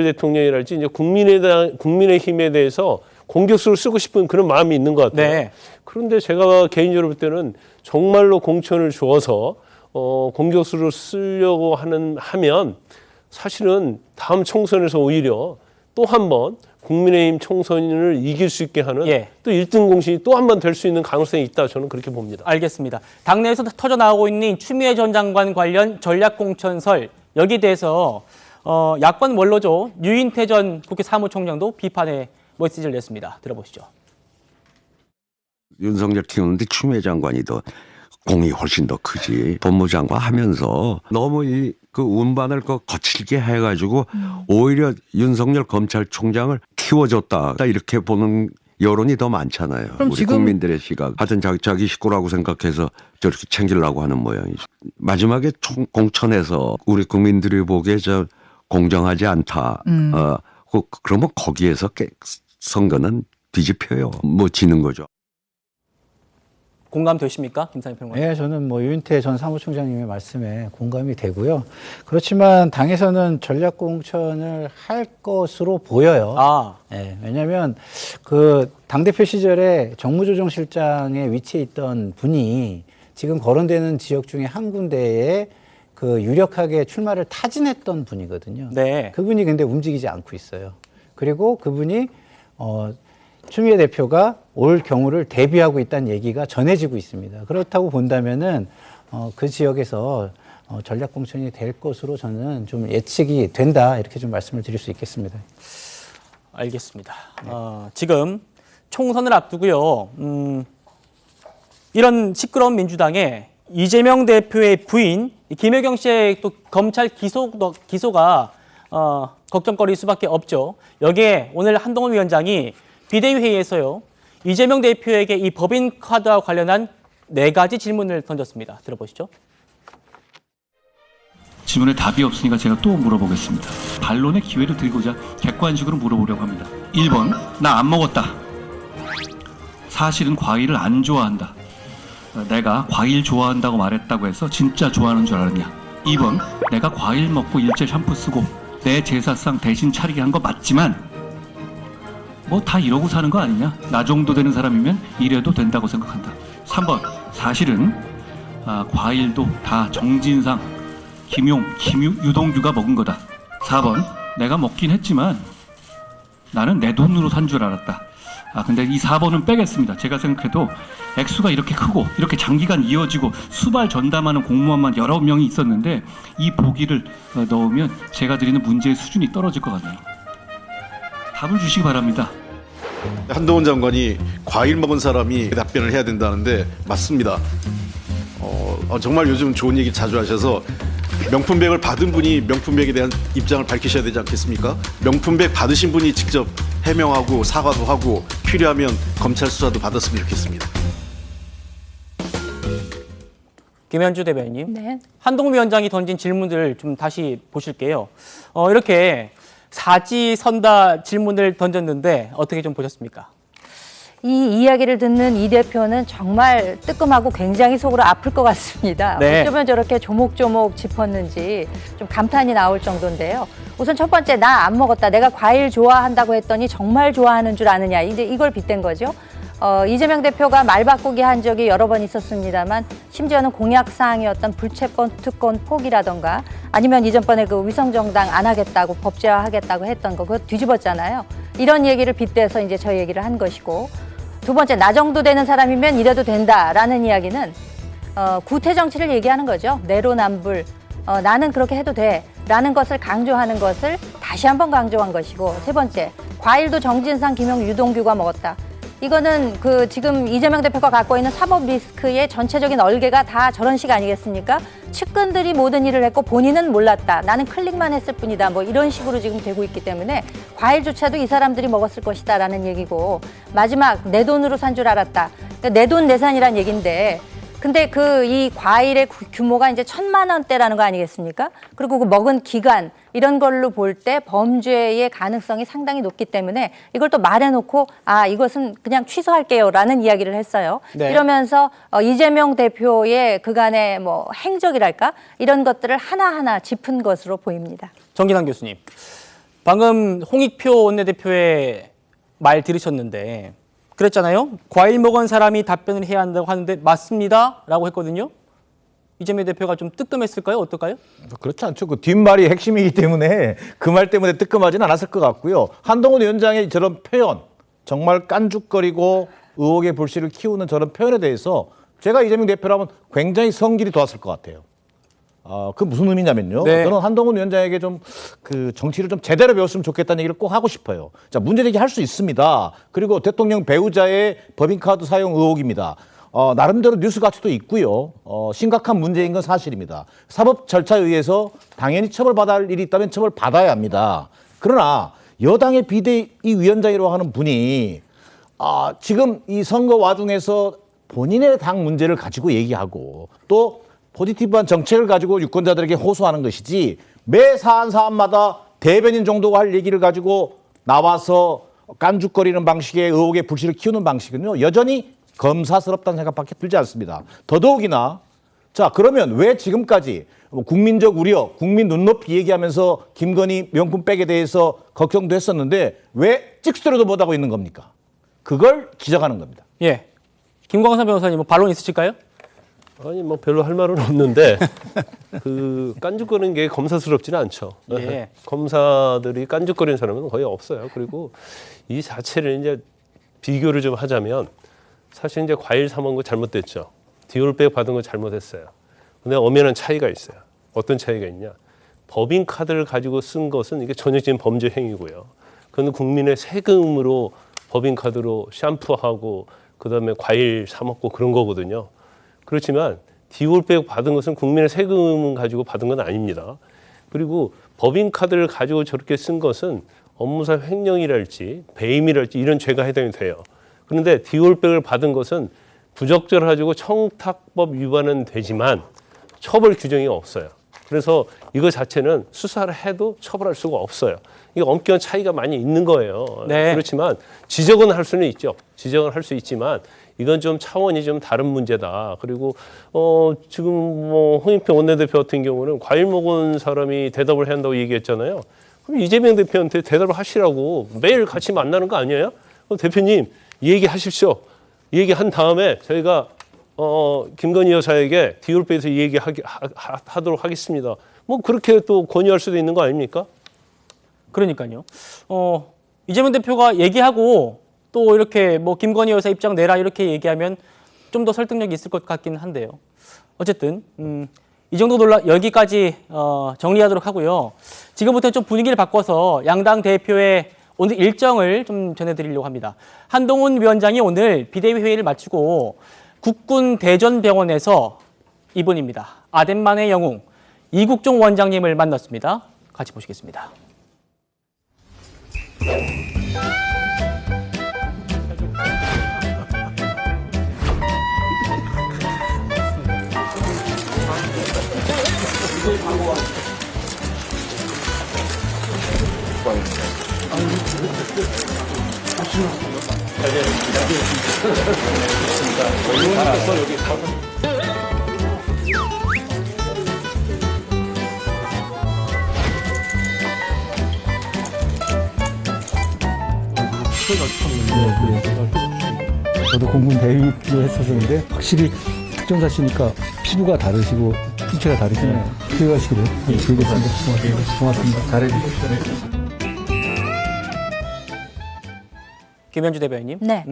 대통령이랄지 이제 국민의힘에 대해서 공격수를 쓰고 싶은 그런 마음이 있는 것 같아요. 네. 그런데 제가 개인적으로 볼 때는 정말로 공천을 주어서 공격수를 쓰려고 하면 사실은 다음 총선에서 오히려 또 한 번 국민의힘 총선을 이길 수 있게 하는 또 1등 공신이 또 한 번 될 수 있는 가능성이 있다. 저는 그렇게 봅니다. 알겠습니다. 당내에서 터져 나오고 있는 추미애 전 장관 관련 전략공천설, 여기에 대해서 야권 원로죠. 유인태 전 국회 사무총장도 비판의 메시지를 냈습니다. 들어보시죠. 윤석열 키우는데 추미애 장관이 더 공이 훨씬 더 크지. 법무장관 하면서 너무 그 운반을 거칠게 해가지고 오히려 윤석열 검찰총장을 키워줬다. 이렇게 보는 여론이 더 많잖아요. 우리 지금 국민들의 시각. 하여튼 자기 식구라고 생각해서 저렇게 챙기려고 하는 모양이죠. 마지막에 공천에서 우리 국민들이 보기에 공정하지 않다. 그러면 거기에서 선거는 뒤집혀요. 뭐 지는 거죠. 공감되십니까? 김상희 평론가. 네, 저는 유인태 전 사무총장님의 말씀에 공감이 되고요. 그렇지만 당에서는 전략 공천을 할 것으로 보여요. 네, 왜냐하면 그 당대표 시절에 정무조정실장에 위치해 있던 분이 지금 거론되는 지역 중에 한 군데에 그 유력하게 출마를 타진했던 분이거든요. 네. 그분이 근데 움직이지 않고 있어요. 그리고 그분이 추미애 대표가 올 경우를 대비하고 있다는 얘기가 전해지고 있습니다. 그렇다고 본다면은 그 지역에서 전략 공천이 될 것으로 저는 좀 예측이 된다, 이렇게 좀 말씀을 드릴 수 있겠습니다. 알겠습니다. 지금 총선을 앞두고요. 이런 시끄러운 민주당에 이재명 대표의 부인 김혜경 씨의 또 검찰 기소가 걱정거리일 수밖에 없죠. 여기에 오늘 한동훈 위원장이 비대위회의에서요, 이재명 대표에게 이 법인카드와 관련한 4가지 질문을 던졌습니다. 들어보시죠. 질문에 답이 없으니까 제가 또 물어보겠습니다. 반론의 기회를 드리고자 객관식으로 물어보려고 합니다. 1번, 나 안 먹었다. 사실은 과일을 안 좋아한다. 내가 과일 좋아한다고 말했다고 해서 진짜 좋아하는 줄 알았냐. 2번, 내가 과일 먹고 일제 샴푸 쓰고 내 제사상 대신 차리게 한 거 맞지만 뭐 다 이러고 사는 거 아니냐? 나 정도 되는 사람이면 이래도 된다고 생각한다. 3번, 사실은 과일도 다 정진상, 김용, 유동규가 먹은 거다. 4번, 내가 먹긴 했지만 나는 내 돈으로 산 줄 알았다. 근데 이 4번은 빼겠습니다. 제가 생각해도 액수가 이렇게 크고 이렇게 장기간 이어지고 수발 전담하는 공무원만 여러 명이 있었는데 이 보기를 넣으면 제가 드리는 문제의 수준이 떨어질 것 같네요. 답을 주시기 바랍니다. 한동훈 장관이 과일 먹은 사람이 답변을 해야 된다는데 맞습니다. 정말 요즘 좋은 얘기 자주 하셔서 명품백을 받은 분이 명품백에 대한 입장을 밝히셔야 되지 않겠습니까? 명품백 받으신 분이 직접 해명하고 사과도 하고 필요하면 검찰 수사도 받았으면 좋겠습니다. 김현주 대변인님, 네. 한동훈 위원장이 던진 질문들 좀 다시 보실게요. 이렇게 사지선다 질문을 던졌는데 어떻게 좀 보셨습니까? 이 이야기를 듣는 이 대표는 정말 뜨끔하고 굉장히 속으로 아플 것 같습니다. 네. 어쩌면 저렇게 조목조목 짚었는지 좀 감탄이 나올 정도인데요. 우선 첫 번째, 나 안 먹었다. 내가 과일 좋아한다고 했더니 정말 좋아하는 줄 아느냐. 이제 이걸 빗댄 거죠. 이재명 대표가 말 바꾸기 한 적이 여러 번 있었습니다만 심지어는 공약사항이었던 불체권 특권 포기라던가 아니면 이전번에 그 위성정당 안 하겠다고 법제화하겠다고 했던 거 그거 뒤집었잖아요. 이런 얘기를 빗대서 이제 저 얘기를 한 것이고, 두 번째, 나 정도 되는 사람이면 이래도 된다라는 이야기는 구태 정치를 얘기하는 거죠. 내로남불, 나는 그렇게 해도 돼라는 것을 강조하는 것을 다시 한번 강조한 것이고, 세 번째, 과일도 정진상, 김용, 유동규가 먹었다. 이거는 그 지금 이재명 대표가 갖고 있는 사법 리스크의 전체적인 얼개가 다 저런 식 아니겠습니까? 측근들이 모든 일을 했고 본인은 몰랐다. 나는 클릭만 했을 뿐이다. 뭐 이런 식으로 지금 되고 있기 때문에 과일조차도 이 사람들이 먹었을 것이다라는 얘기고, 마지막 내 돈으로 산 줄 알았다. 그러니까 내 돈 내산이란 얘기인데, 근데 그 이 과일의 규모가 이제 1,000만 원대라는 거 아니겠습니까? 그리고 그 먹은 기간 이런 걸로 볼 때 범죄의 가능성이 상당히 높기 때문에 이걸 또 말해놓고 이것은 그냥 취소할게요라는 이야기를 했어요. 네. 이러면서 이재명 대표의 그간의 뭐 행적이랄까 이런 것들을 하나하나 짚은 것으로 보입니다. 정기남 교수님, 방금 홍익표 원내대표의 말 들으셨는데 그랬잖아요. 과일 먹은 사람이 답변을 해야 한다고 하는데 맞습니다 라고 했거든요. 이재명 대표가 좀 뜨끔했을까요? 어떨까요? 그렇지 않죠. 그 뒷말이 핵심이기 때문에 그 말 때문에 뜨끔하지는 않았을 것 같고요. 한동훈 위원장의 저런 표현, 정말 깐죽거리고 의혹의 불씨를 키우는 저런 표현에 대해서 제가 이재명 대표라면 굉장히 성질이 돋았을 것 같아요. 그 무슨 의미냐면요. 네. 저는 한동훈 위원장에게 좀 그 정치를 좀 제대로 배웠으면 좋겠다는 얘기를 꼭 하고 싶어요. 자, 문제 제기할 수 있습니다. 그리고 대통령 배우자의 법인카드 사용 의혹입니다. 나름대로 뉴스 가치도 있고요. 심각한 문제인 건 사실입니다. 사법 절차에 의해서 당연히 처벌받아야 할 일이 있다면 처벌받아야 합니다. 그러나 여당의 비대위원장이라고 하는 분이 지금 이 선거 와중에서 본인의 당 문제를 가지고 얘기하고 또 포지티브한 정책을 가지고 유권자들에게 호소하는 것이지, 매 사안마다 대변인 정도가 할 얘기를 가지고 나와서 깐죽거리는 방식의 의혹의 불씨를 키우는 방식은요, 여전히 검사스럽다는 생각밖에 들지 않습니다. 더더욱이나 자, 그러면 왜 지금까지 국민적 우려, 국민 눈높이 얘기하면서 김건희 명품백에 대해서 걱정도 했었는데 왜 찍소리도 못하고 있는 겁니까? 그걸 지적하는 겁니다. 예, 김광삼 변호사님 뭐 반론 있으실까요? 아니 뭐 별로 할 말은 없는데 그 깐죽거리는 게 검사스럽지는 않죠. 예. 검사들이 깐죽거리는 사람은 거의 없어요. 그리고 이 자체를 이제 비교를 좀 하자면 사실 이제 과일 사 먹은 거 잘못됐죠. 디올백 받은 거 잘못했어요. 근데 엄연한 차이가 있어요. 어떤 차이가 있냐? 법인 카드를 가지고 쓴 것은 이게 전형적인 범죄 행위고요. 그건 국민의 세금으로 법인 카드로 샴푸하고 그다음에 과일 사 먹고 그런 거거든요. 그렇지만 디올백 받은 것은 국민의 세금 가지고 받은 건 아닙니다. 그리고 법인 카드를 가지고 저렇게 쓴 것은 업무상 횡령이랄지 배임이랄지 이런 죄가 해당이 돼요. 그런데 디올백을 받은 것은 부적절하고 청탁법 위반은 되지만 처벌 규정이 없어요. 그래서 이거 자체는 수사를 해도 처벌할 수가 없어요. 이게 엄격한 차이가 많이 있는 거예요. 네. 그렇지만 지적은 할 수는 있죠. 지적은 할 수 있지만 이건 좀 차원이 좀 다른 문제다. 그리고 지금 뭐 홍익표 원내대표 같은 경우는 과일 먹은 사람이 대답을 해야 한다고 얘기했잖아요. 그럼 이재명 대표한테 대답을 하시라고 매일 같이 만나는 거 아니에요? 그럼 대표님 얘기하십시오. 얘기한 다음에 저희가 김건희 여사에게 디올백에서 얘기하도록 하겠습니다. 뭐 그렇게 또 권유할 수도 있는 거 아닙니까? 그러니까요. 이재명 대표가 얘기하고 또 이렇게 뭐 김건희 여사 입장 내라 이렇게 얘기하면 좀 더 설득력이 있을 것 같긴 한데요. 어쨌든 이 정도 논란 여기까지 정리하도록 하고요. 지금부터 좀 분위기를 바꿔서 양당 대표의 오늘 일정을 좀 전해드리려고 합니다. 한동훈 위원장이 오늘 비대위 회의를 마치고 국군 대전병원에서 이분입니다. 아덴만의 영웅 이국종 원장님을 만났습니다. 같이 보시겠습니다. 저도 공군 대위도 했었는데 확실히 특전사 씨니까 피부가 다르시고 신체가 다르시네요. 필요하시기를 즐겁습니다. 고맙습니다. 잘해주십시오. 김현주 대변인님. 네.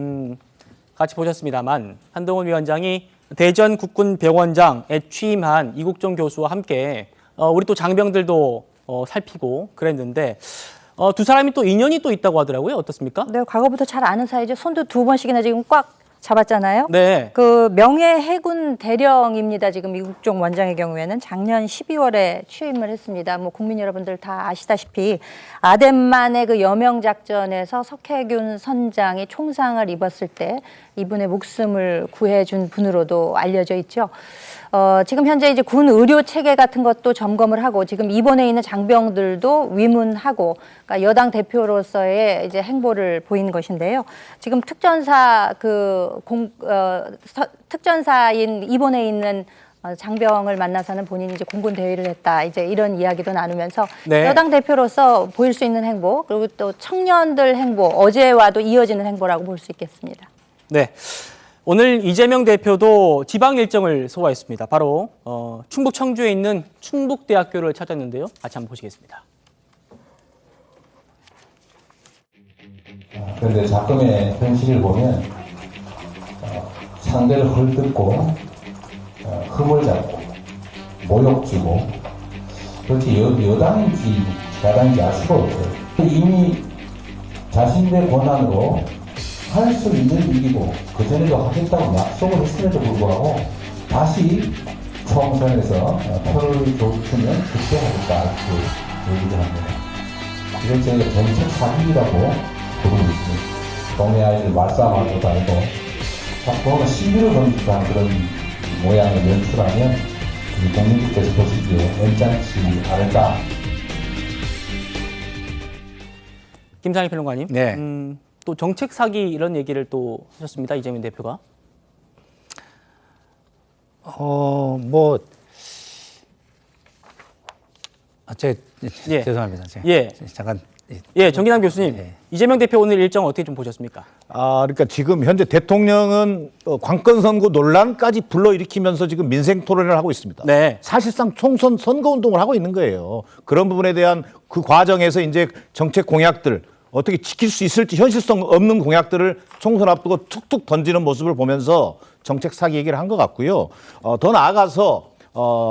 같이 보셨습니다만 한동훈 위원장이 대전 국군병원장에 취임한 이국종 교수와 함께 우리 또 장병들도 살피고 그랬는데 두 사람이 또 인연이 또 있다고 하더라고요. 어떻습니까? 네, 과거부터 잘 아는 사이죠. 손도 2번씩이나 지금 꽉 잡았잖아요. 네. 그 명예 해군 대령입니다. 지금 이국종 원장의 경우에는 작년 12월에 취임을 했습니다. 뭐 국민 여러분들 다 아시다시피 아덴만의 그 여명 작전에서 석해균 선장이 총상을 입었을 때 이분의 목숨을 구해준 분으로도 알려져 있죠. 지금 현재 이제 군 의료 체계 같은 것도 점검을 하고 지금 입원해 있는 장병들도 위문하고 그러니까 여당 대표로서의 이제 행보를 보이는 것인데요. 지금 특전사 특전사인 입원해 있는 장병을 만나서는 본인이 이제 공군 대위를 했다. 이제 이런 이야기도 나누면서 네. 여당 대표로서 보일 수 있는 행보 그리고 또 청년들 행보 어제와도 이어지는 행보라고 볼 수 있겠습니다. 네. 오늘 이재명 대표도 지방 일정을 소화했습니다. 바로 충북 청주에 있는 충북대학교를 찾았는데요. 같이 한번 보시겠습니다. 그런데 작품의 현실을 보면 상대를 헐뜯고 흠을 잡고 모욕 주고 그렇게 여당인지 야당인지 알 수가 없어요. 이미 자신의 권한으로 할 수 있는 일이고 그전에도 하겠다고 약속을 했음에도 불구하고 다시 총선에서 표를 줬으면 그때 하겠다 그 얘기를 합니다. 이걸 저희가 정책 사기라고 부르고 있습니다. 동네 아이들 말싸움할 것도 아니고 자꾸 뭔가 시비를 던지는 그런 모양을 연출하면 우리 국민들께서 보시기에 괜찮지 않을까. 김상희 평론가님. 네. 또 정책 사기 이런 얘기를 또 하셨습니다. 이재명 대표가. 죄송합니다. 잠깐. 정기남 교수님. 이재명 대표 오늘 일정 어떻게 좀 보셨습니까? 그러니까 지금 현재 대통령은 관건 선거 논란까지 불러일으키면서 지금 민생 토론을 하고 있습니다. 네. 사실상 총선 선거 운동을 하고 있는 거예요. 그런 부분에 대한 그 과정에서 이제 정책 공약들 어떻게 지킬 수 있을지 현실성 없는 공약들을 총선 앞두고 툭툭 던지는 모습을 보면서 정책 사기 얘기를 한 것 같고요. 더 나아가서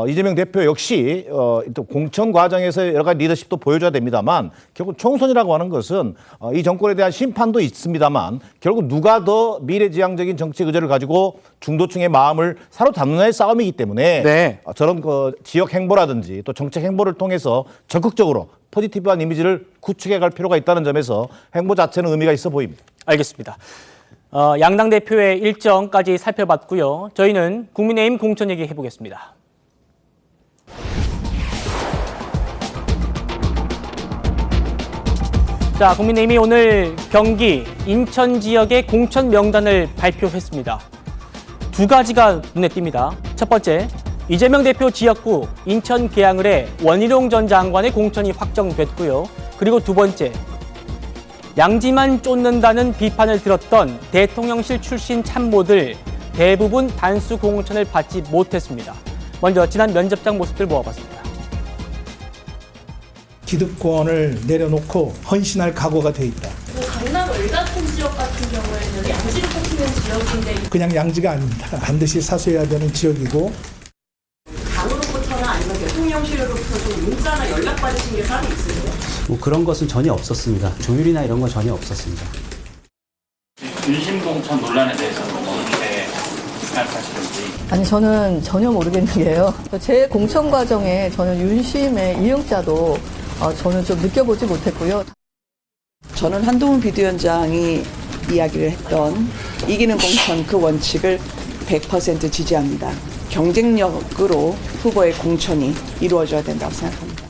이재명 대표 역시 또 공천 과정에서 여러 가지 리더십도 보여줘야 됩니다만 결국 총선이라고 하는 것은 이 정권에 대한 심판도 있습니다만 결국 누가 더 미래지향적인 정책 의지를 가지고 중도층의 마음을 사로잡느냐의 싸움이기 때문에 저런 지역 행보라든지 또 정책 행보를 통해서 적극적으로 포지티브한 이미지를 구축해 갈 필요가 있다는 점에서 행보 자체는 의미가 있어 보입니다. 알겠습니다. 양당 대표의 일정까지 살펴봤고요. 저희는 국민의힘 공천 얘기 해보겠습니다. 자, 국민의힘이 오늘 경기, 인천 지역의 공천 명단을 발표했습니다. 두 가지가 눈에 띕니다. 첫 번째, 이재명 대표 지역구 인천 계양을의 원희룡 전 장관의 공천이 확정됐고요. 그리고 두 번째, 양지만 쫓는다는 비판을 들었던 대통령실 출신 참모들 대부분 단수 공천을 받지 못했습니다. 먼저 지난 면접장 모습들 모아봤습니다. 기득권을 내려놓고 헌신할 각오가 돼 있다. 강남 을같은 지역 같은 경우에는 양지를 꼽히는 지역인데 그냥 양지가 아닙니다. 반드시 사수해야 되는 지역이고. 당으로부터나 아니면 대통령실로부터 좀 문자나 연락 받으신 게 따로 있으세요? 뭐 그런 것은 전혀 없었습니다. 조율이나 이런 건 전혀 없었습니다. 윤심 공천 논란에 대해서 어떻게 생각하시는지? 아니 저는 전혀 모르겠는 게요. 제 공천 과정에 저는 윤심의 이응자도 저는 좀 느껴보지 못했고요. 저는 한동훈 비대위원장이 이야기를 했던 이기는 공천 그 원칙을 100% 지지합니다. 경쟁력으로 후보의 공천이 이루어져야 된다고 생각합니다.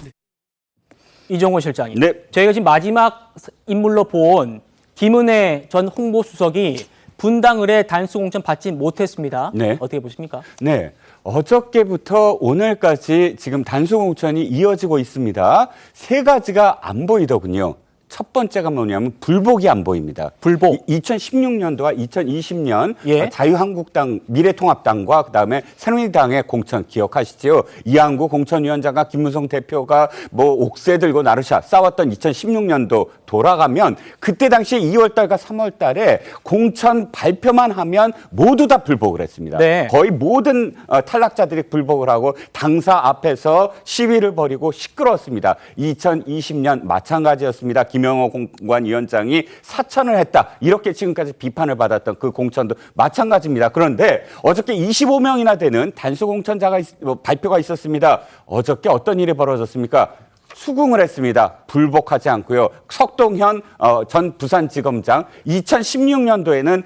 이종호 실장님. 저희가 지금 마지막 인물로 본 김은혜 전 홍보수석이 분당을에 단수 공천 받지 못했습니다. 어떻게 보십니까? 네. 어저께부터 오늘까지 지금 단수 공천이 이어지고 있습니다. 세 가지가 안 보이더군요. 첫 번째가 뭐냐면 불복이 안 보입니다. 불복. 2016년도와 2020년 예. 자유한국당, 미래통합당과 그다음에 새누리당의 공천 기억하시죠? 이한구 공천위원장과 김무성 대표가 뭐 옥새 들고 나르샤 싸웠던 2016년도 돌아가면 그때 당시 2월달과 3월달에 공천 발표만 하면 모두 다 불복을 했습니다. 네. 거의 모든 탈락자들이 불복을 하고 당사 앞에서 시위를 벌이고 시끄러웠습니다. 2020년 마찬가지였습니다. 김영호 공관위원장이 사천을 했다. 이렇게 지금까지 비판을 받았던 그 공천도 마찬가지입니다. 그런데 어저께 25명이나 되는 단수 공천자가 발표가 있었습니다. 어저께 어떤 일이 벌어졌습니까? 수긍을 했습니다. 불복하지 않고요. 석동현 전 부산지검장 2016년도에는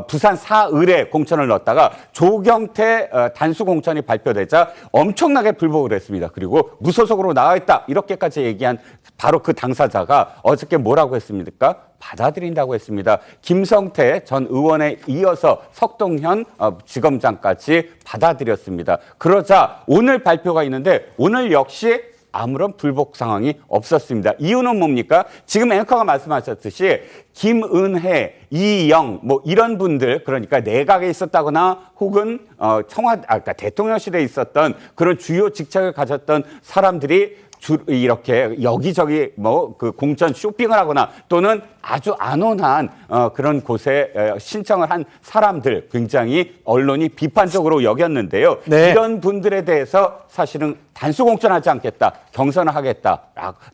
부산 사을에 공천을 넣었다가 조경태 단수 공천이 발표되자 엄청나게 불복을 했습니다. 그리고 무소속으로 나와있다 이렇게까지 얘기한 바로 그 당사자가 어저께 뭐라고 했습니까? 받아들인다고 했습니다. 김성태 전 의원에 이어서 석동현 지검장까지 받아들였습니다. 그러자 오늘 발표가 있는데 오늘 역시 아무런 불복 상황이 없었습니다. 이유는 뭡니까? 지금 앵커가 말씀하셨듯이 김은혜, 이영 뭐 이런 분들 그러니까 내각에 있었다거나 혹은 그러니까 대통령실에 있었던 그런 주요 직책을 가졌던 사람들이 이렇게 여기저기 뭐 그 공천 쇼핑을 하거나 또는 아주 안온한 그런 곳에 신청을 한 사람들 굉장히 언론이 비판적으로 여겼는데요. 네. 이런 분들에 대해서 사실은 단수 공천하지 않겠다, 경선을 하겠다,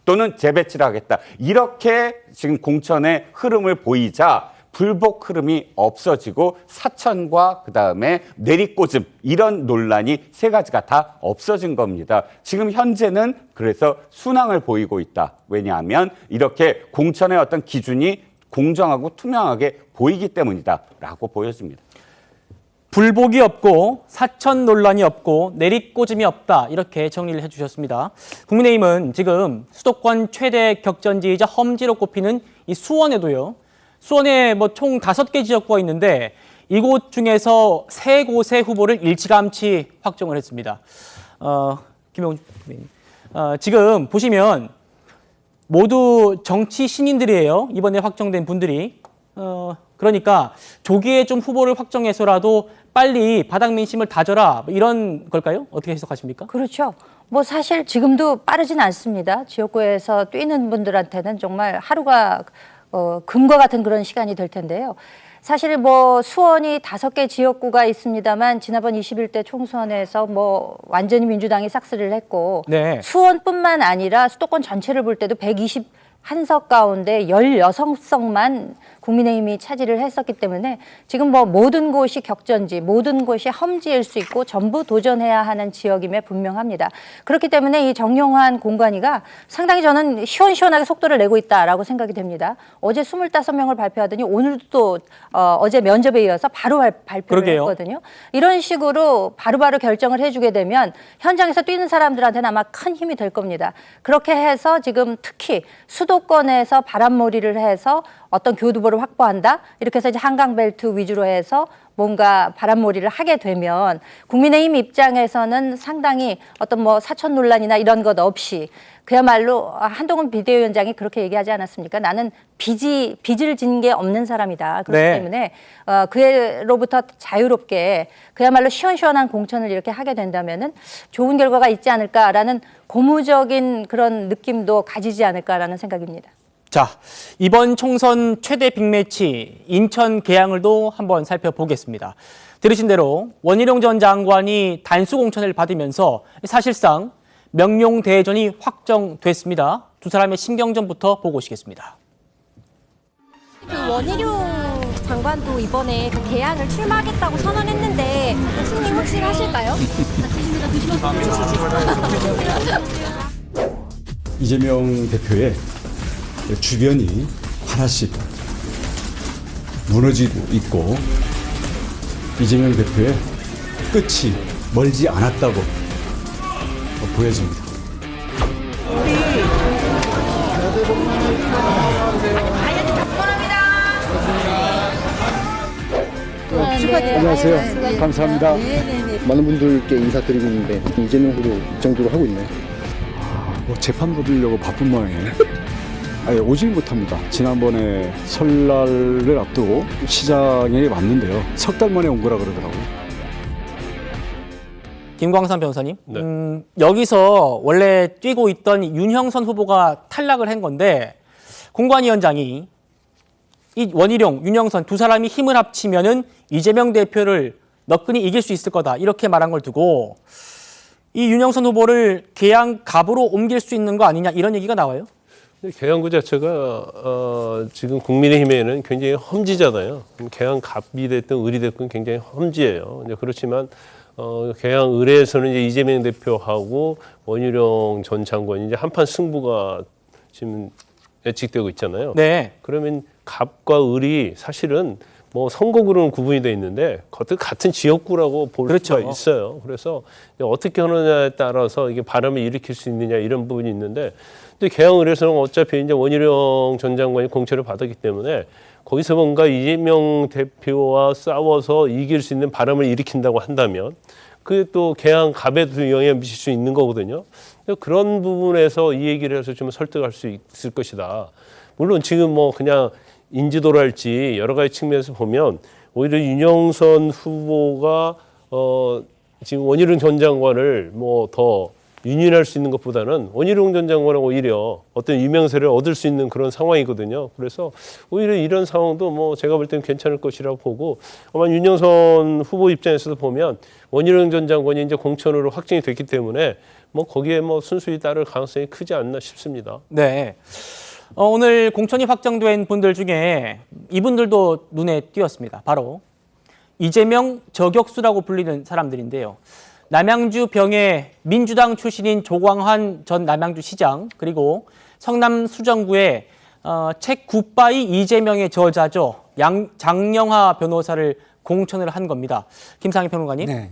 또는 재배치를 하겠다 이렇게 지금 공천의 흐름을 보이자 불복 흐름이 없어지고 사천과 그다음에 내리꽂음 이런 논란이 세 가지가 다 없어진 겁니다. 지금 현재는 그래서 순항을 보이고 있다. 왜냐하면 이렇게 공천의 어떤 기준이 공정하고 투명하게 보이기 때문이다라고 보여집니다. 불복이 없고 사천 논란이 없고 내리꽂음이 없다 이렇게 정리를 해주셨습니다. 국민의힘은 지금 수도권 최대 격전지이자 험지로 꼽히는 이 수원에도요. 수원에 뭐 총 5개 지역구가 있는데 이곳 중에서 3곳의 후보를 일찌감치 확정을 했습니다. 김영훈 국민의힘. 지금 보시면 모두 정치 신인들이에요. 이번에 확정된 분들이. 그러니까 조기에 좀 후보를 확정해서라도 빨리 바닥 민심을 다져라 이런 걸까요? 어떻게 해석하십니까? 그렇죠. 뭐 사실 지금도 빠르진 않습니다. 지역구에서 뛰는 분들한테는 정말 하루가 금과 같은 그런 시간이 될 텐데요. 사실 뭐 수원이 5개 지역구가 있습니다만 지난번 21대 총선에서 뭐 완전히 민주당이 싹쓸이를 했고 네. 수원뿐만 아니라 수도권 전체를 볼 때도 121석 가운데 16석만 국민의힘이 차지를 했었기 때문에 지금 뭐 모든 곳이 격전지, 모든 곳이 험지일 수 있고 전부 도전해야 하는 지역임에 분명합니다. 그렇기 때문에 이 정용환 공관위가 상당히 저는 시원시원하게 속도를 내고 있다라고 생각이 됩니다. 어제 25명을 발표하더니 오늘도 또 어제 면접에 이어서 바로 발표를 그러게요. 했거든요. 이런 식으로 바로바로 결정을 해주게 되면 현장에서 뛰는 사람들한테는 아마 큰 힘이 될 겁니다. 그렇게 해서 지금 특히 수도권에서 바람몰이를 해서 어떤 교두보를 확보한다. 이렇게 해서 이제 한강벨트 위주로 해서 뭔가 바람몰이를 하게 되면 국민의힘 입장에서는 상당히 어떤 뭐 사천 논란이나 이런 것 없이 그야말로 한동훈 비대위원장이 그렇게 얘기하지 않았습니까? 나는 빚을 진 게 없는 사람이다. 그렇기 네. 때문에 그로부터 자유롭게 그야말로 시원시원한 공천을 이렇게 하게 된다면은 좋은 결과가 있지 않을까라는 고무적인 그런 느낌도 가지지 않을까라는 생각입니다. 자, 이번 총선 최대 빅매치 인천 계양을도 한번 살펴보겠습니다. 들으신 대로 원희룡 전 장관이 단수 공천을 받으면서 사실상 명룡대전이 확정됐습니다. 두 사람의 신경전부터 보고 오시겠습니다. 그 원희룡 장관도 이번에 그 계양을 출마하겠다고 선언했는데 승님 혹시 하실까요? 이재명 대표의 주변이 하나씩 무너지고 있고 이재명 대표의 끝이 멀지 않았다고 보여집니다. 안녕하세요. 감사합니다. 많은 분들께 인사드리고 있는데 이재명 후보 입장도로 하고 있나요? 뭐 재판 받으려고 바쁜 모양이에요. 아니, 오지 못합니다. 지난번에 설날을 앞두고 시장에 왔는데요. 석 달 만에 온 거라 그러더라고요. 김광삼 변호사님, 여기서 원래 뛰고 있던 윤형선 후보가 탈락을 한 건데 공관위원장이 이 원희룡, 윤형선 두 사람이 힘을 합치면은 이재명 대표를 너끈히 이길 수 있을 거다 이렇게 말한 걸 두고 이 윤형선 후보를 계양 갑으로 옮길 수 있는 거 아니냐 이런 얘기가 나와요. 계양구 자체가 지금 국민의힘에는 굉장히 험지잖아요. 계양 갑이 됐든 을이 됐든 굉장히 험지예요. 그렇지만 계양 을에서는 이제 이재명 대표하고 원희룡 전 장관이 이제 한판 승부가 지금 예측되고 있잖아요. 네. 그러면 갑과 을이 사실은 뭐 선거구로는 구분이 돼 있는데 같은 지역구라고 볼 그렇죠. 수가 있어요. 그래서 어떻게 하느냐에 따라서 이게 바람을 일으킬 수 있느냐 이런 부분이 있는데, 근데 계양을에서는 어차피 이제 원희룡 전 장관이 공천을 받았기 때문에 거기서 뭔가 이재명 대표와 싸워서 이길 수 있는 바람을 일으킨다고 한다면 그게 또 계양 갑에도 영향을 미칠 수 있는 거거든요. 그런 부분에서 이 얘기를 해서 좀 설득할 수 있을 것이다. 물론 지금 뭐 그냥 인지도랄지 여러 가지 측면에서 보면 오히려 윤영선 후보가 지금 원희룡 전 장관을 뭐 더 윤인할 수 있는 것보다는 원희룡 전 장관은 오히려 어떤 유명세를 얻을 수 있는 그런 상황이거든요. 그래서 오히려 이런 상황도 뭐 제가 볼 때는 괜찮을 것이라고 보고, 아마 윤영선 후보 입장에서도 보면 원희룡 전 장관이 이제 공천으로 확정이 됐기 때문에 뭐 거기에 뭐 순수히 따를 가능성이 크지 않나 싶습니다. 네. 오늘 공천이 확정된 분들 중에 이분들도 눈에 띄었습니다. 바로 이재명 저격수라고 불리는 사람들인데요. 남양주 병의 민주당 출신인 조광환 전 남양주시장, 그리고 성남 수정구의 책 굿바이 이재명의 저자죠. 장영하 변호사를 공천을 한 겁니다. 김상희 평론가님, 네.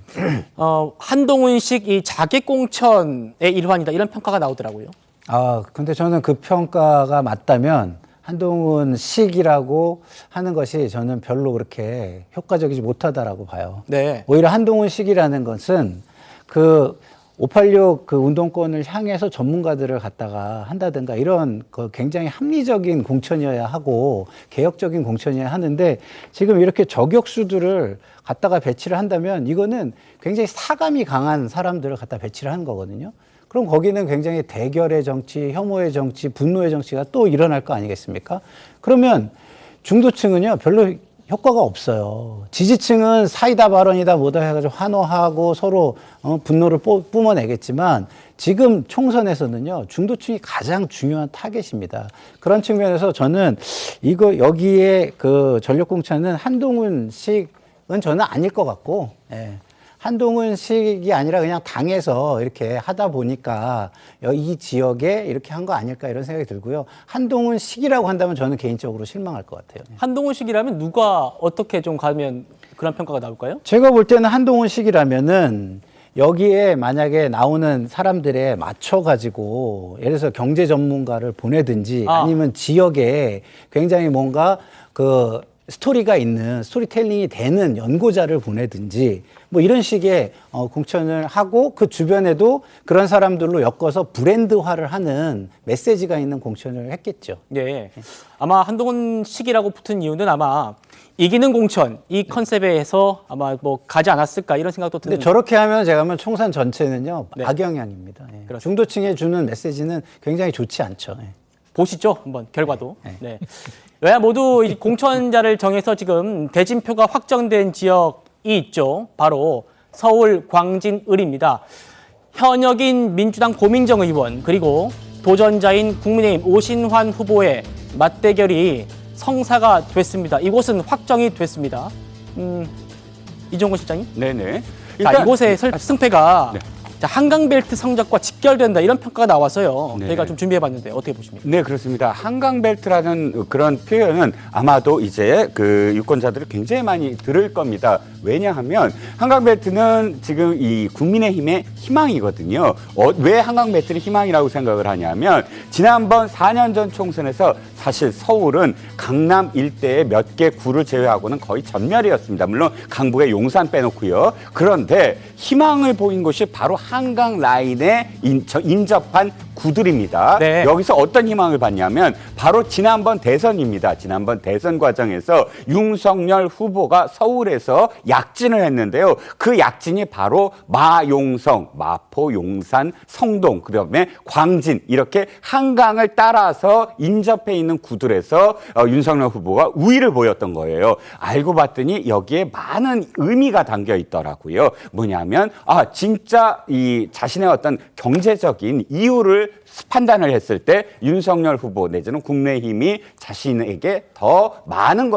한동훈식 이 자객 공천의 일환이다 이런 평가가 나오더라고요. 근데 저는 그 평가가 맞다면 한동훈식이라고 하는 것이 저는 별로 그렇게 효과적이지 못하다라고 봐요. 네. 오히려 한동훈식이라는 것은 그 586 그 운동권을 향해서 전문가들을 갖다가 한다든가 이런 그 굉장히 합리적인 공천이어야 하고 개혁적인 공천이어야 하는데, 지금 이렇게 저격수들을 갖다가 배치를 한다면 이거는 굉장히 사감이 강한 사람들을 갖다 배치를 하는 거거든요. 그럼 거기는 굉장히 대결의 정치, 혐오의 정치, 분노의 정치가 또 일어날 거 아니겠습니까? 그러면 중도층은요, 별로 효과가 없어요. 지지층은 사이다 발언이다 뭐다 해가지고 환호하고 서로 분노를 뿜어내겠지만, 지금 총선에서는요, 중도층이 가장 중요한 타겟입니다. 그런 측면에서 저는 여기에 그 전력공천은 한동훈식은 저는 아닐 것 같고, 한동훈식이 아니라 그냥 당에서 이렇게 하다 보니까 이 지역에 이렇게 한 거 아닐까 이런 생각이 들고요. 한동훈식이라고 한다면 저는 개인적으로 실망할 것 같아요. 한동훈식이라면 누가 어떻게 좀 가면 그런 평가가 나올까요? 제가 볼 때는 한동훈식이라면은 여기에 만약에 나오는 사람들에 맞춰가지고 예를 들어서 경제 전문가를 보내든지 아니면 지역에 굉장히 뭔가 그 스토리가 있는, 스토리텔링이 되는 연구자를 보내든지 뭐 이런 식의 공천을 하고 그 주변에도 그런 사람들로 엮어서 브랜드화를 하는 메시지가 있는 공천을 했겠죠. 네. 아마 한동훈식이라고 붙은 이유는 아마 이기는 공천 이 컨셉에서 아마 뭐 가지 않았을까 이런 생각도 드는데, 근데 저렇게 하면 제가 보면 총선 전체는요, 네. 악영향입니다. 중도층에 주는 메시지는 굉장히 좋지 않죠. 보시죠, 한번 결과도. 네. 여야 모두 이 공천자를 정해서 지금 대진표가 확정된 지역이 있죠. 바로 서울 광진을입니다. 현역인 민주당 고민정 의원 그리고 도전자인 국민의힘 오신환 후보의 맞대결이 성사가 됐습니다. 이곳은 확정이 됐습니다. 이종건 실장님? 네네. 자, 이곳의 승패가 자, 한강벨트 성적과 직결된다 이런 평가가 나와서요. 네. 저희가 좀 준비해봤는데 어떻게 보십니까? 네, 그렇습니다. 한강벨트라는 그런 표현은 아마도 이제 그 유권자들이 굉장히 많이 들을 겁니다. 왜냐하면 한강벨트는 지금 이 국민의힘의 희망이거든요. 왜 한강벨트를 희망이라고 생각을 하냐면 지난번 4년 전 총선에서 사실 서울은 강남 일대의 몇 개 구를 제외하고는 거의 전멸이었습니다. 물론 강북의 용산 빼놓고요. 그런데 희망을 보인 곳이 바로 한강 라인에 인접한 구들입니다. 네. 여기서 어떤 희망을 받냐면 바로 지난번 대선입니다. 지난번 대선 과정에서 윤석열 후보가 서울에서 약진을 했는데요. 그 약진이 바로 마용성, 마포, 용산, 성동, 그다음에 광진 이렇게 한강을 따라서 인접해 있는 구들에서 윤석열 후보가 우위를 보였던 거예요. 알고 봤더니 여기에 많은 의미가 담겨 있더라고요. 뭐냐면 진짜 이 자신의 어떤 경제적인 이유를 판단을 했을 때 윤석열 후보 내지는 국민의힘이 자신에게 더 많은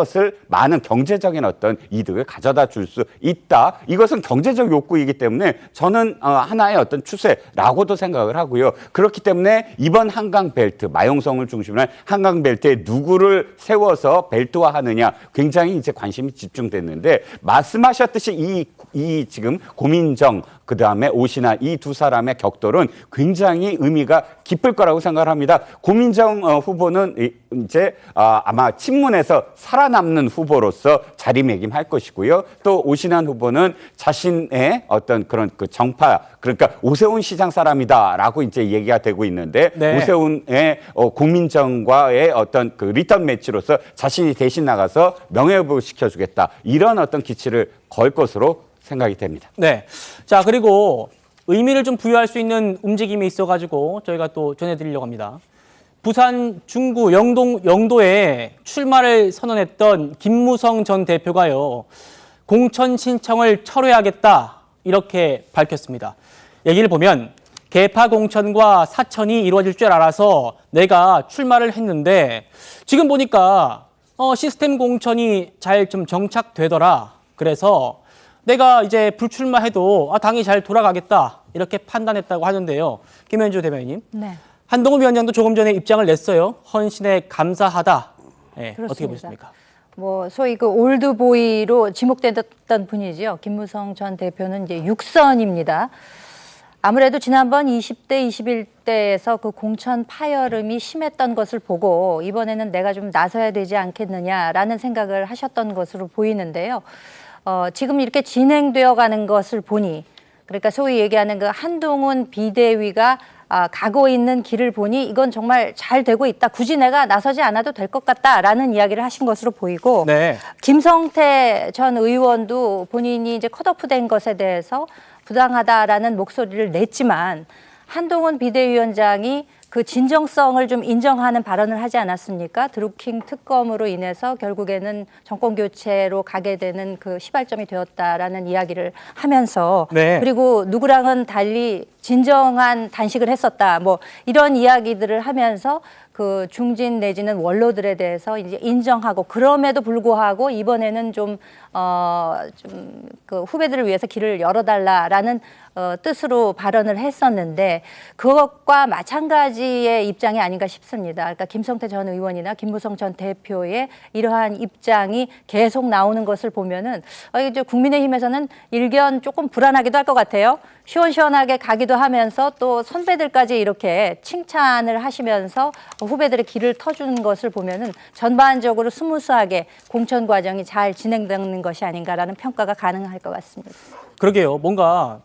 경제적인 어떤 이득을 가져다 줄 수 있다. 이것은 경제적 욕구이기 때문에 저는 하나의 어떤 추세라고도 생각을 하고요. 그렇기 때문에 이번 한강 벨트, 마용성을 중심으로 한 한강 벨트에 누구를 세워서 벨트화하느냐 굉장히 이제 관심이 집중됐는데 말씀하셨듯이 이 지금 고민정 그다음에 오신환 이 두 사람의 격돌은 굉장히 의미가 깊을 거라고 생각을 합니다. 고민정 후보는 이제 아마 친문에서 살아남는 후보로서 자리매김할 것이고요. 또 오신환 후보는 자신의 어떤 그런 그 정파 그러니까 오세훈 시장 사람이다라고 이제 얘기가 되고 있는데 네. 오세훈의 고민정과의 어떤 그 리턴 매치로서 자신이 대신 나가서 명예회복 시켜주겠다 이런 어떤 기치를 걸 것으로 생각이 됩니다. 네. 자, 그리고 의미를 좀 부여할 수 있는 움직임이 있어가지고 저희가 또 전해드리려고 합니다. 부산 중구 영도에 출마를 선언했던 김무성 전 대표가요. 공천 신청을 철회하겠다 이렇게 밝혔습니다. 얘기를 보면 개파 공천과 사천이 이루어질 줄 알아서 내가 출마를 했는데 지금 보니까 시스템 공천이 잘 좀 정착되더라. 그래서 내가 이제 불출마해도 당이 잘 돌아가겠다 이렇게 판단했다고 하는데요. 김현주 대변인님. 네. 한동훈 위원장도 조금 전에 입장을 냈어요. 헌신에 감사하다. 네, 어떻게 그렇습니다. 보십니까? 소위 그 올드보이로 지목됐던 분이죠. 김무성 전 대표는 이제 6선입니다. 아무래도 지난번 20대, 21대에서 그 공천 파열음이 심했던 것을 보고 이번에는 내가 좀 나서야 되지 않겠느냐라는 생각을 하셨던 것으로 보이는데요. 지금 이렇게 진행되어 가는 것을 보니 그러니까 소위 얘기하는 그 한동훈 비대위가 가고 있는 길을 보니 이건 정말 잘 되고 있다. 굳이 내가 나서지 않아도 될 것 같다라는 이야기를 하신 것으로 보이고 네. 김성태 전 의원도 본인이 이제 컷오프된 것에 대해서 부당하다라는 목소리를 냈지만 한동훈 비대위원장이 그 진정성을 좀 인정하는 발언을 하지 않았습니까? 드루킹 특검으로 인해서 결국에는 정권 교체로 가게 되는 그 시발점이 되었다라는 이야기를 하면서 네. 그리고 누구랑은 달리 진정한 단식을 했었다. 이런 이야기들을 하면서 그 중진 내지는 원로들에 대해서 이제 인정하고 그럼에도 불구하고 이번에는 좀 그 후배들을 위해서 길을 열어달라라는 뜻으로 발언을 했었는데 그것과 마찬가지의 입장이 아닌가 싶습니다. 그러니까 김성태 전 의원이나 김무성 전 대표의 이러한 입장이 계속 나오는 것을 보면은 이제 국민의힘에서는 일견 조금 불안하기도 할 것 같아요. 시원시원하게 가기도 하면서 또 선배들까지 이렇게 칭찬을 하시면서 후배들의 길을 터주는 것을 보면은 전반적으로 스무스하게 공천 과정이 잘 진행되는 것이 아닌가라는 평가가 가능할 것 같습니다. 그러게요. 뭔가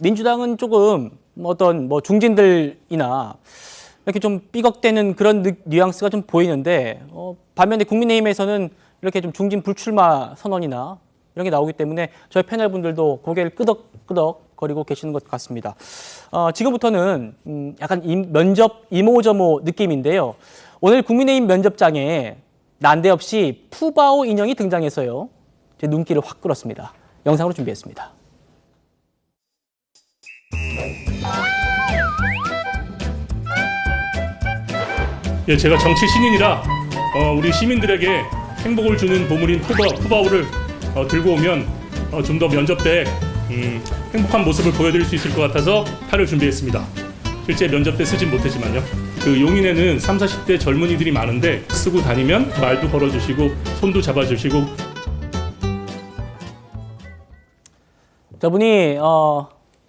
민주당은 조금 어떤 중진들이나 이렇게 좀 삐걱대는 그런 뉘앙스가 좀 보이는데 반면에 국민의힘에서는 이렇게 좀 중진 불출마 선언이나 이런 게 나오기 때문에 저희 패널 분들도 고개를 끄덕끄덕 거리고 계시는 것 같습니다. 지금부터는 약간 면접 이모저모 느낌인데요. 오늘 국민의힘 면접장에 난데없이 푸바오 인형이 등장해서요. 제 눈길을 확 끌었습니다. 영상으로 준비했습니다. 예, 제가 정치 신인이라 우리 시민들에게 행복을 주는 보물인 푸바오를 들고 오면 좀 더 면접 때 행복한 모습을 보여드릴 수 있을 것 같아서 탈을 준비했습니다. 실제 면접 때 쓰진 못했지만요. 그 용인에는 30, 40대 젊은이들이 많은데 쓰고 다니면 말도 걸어주시고 손도 잡아주시고. 저분이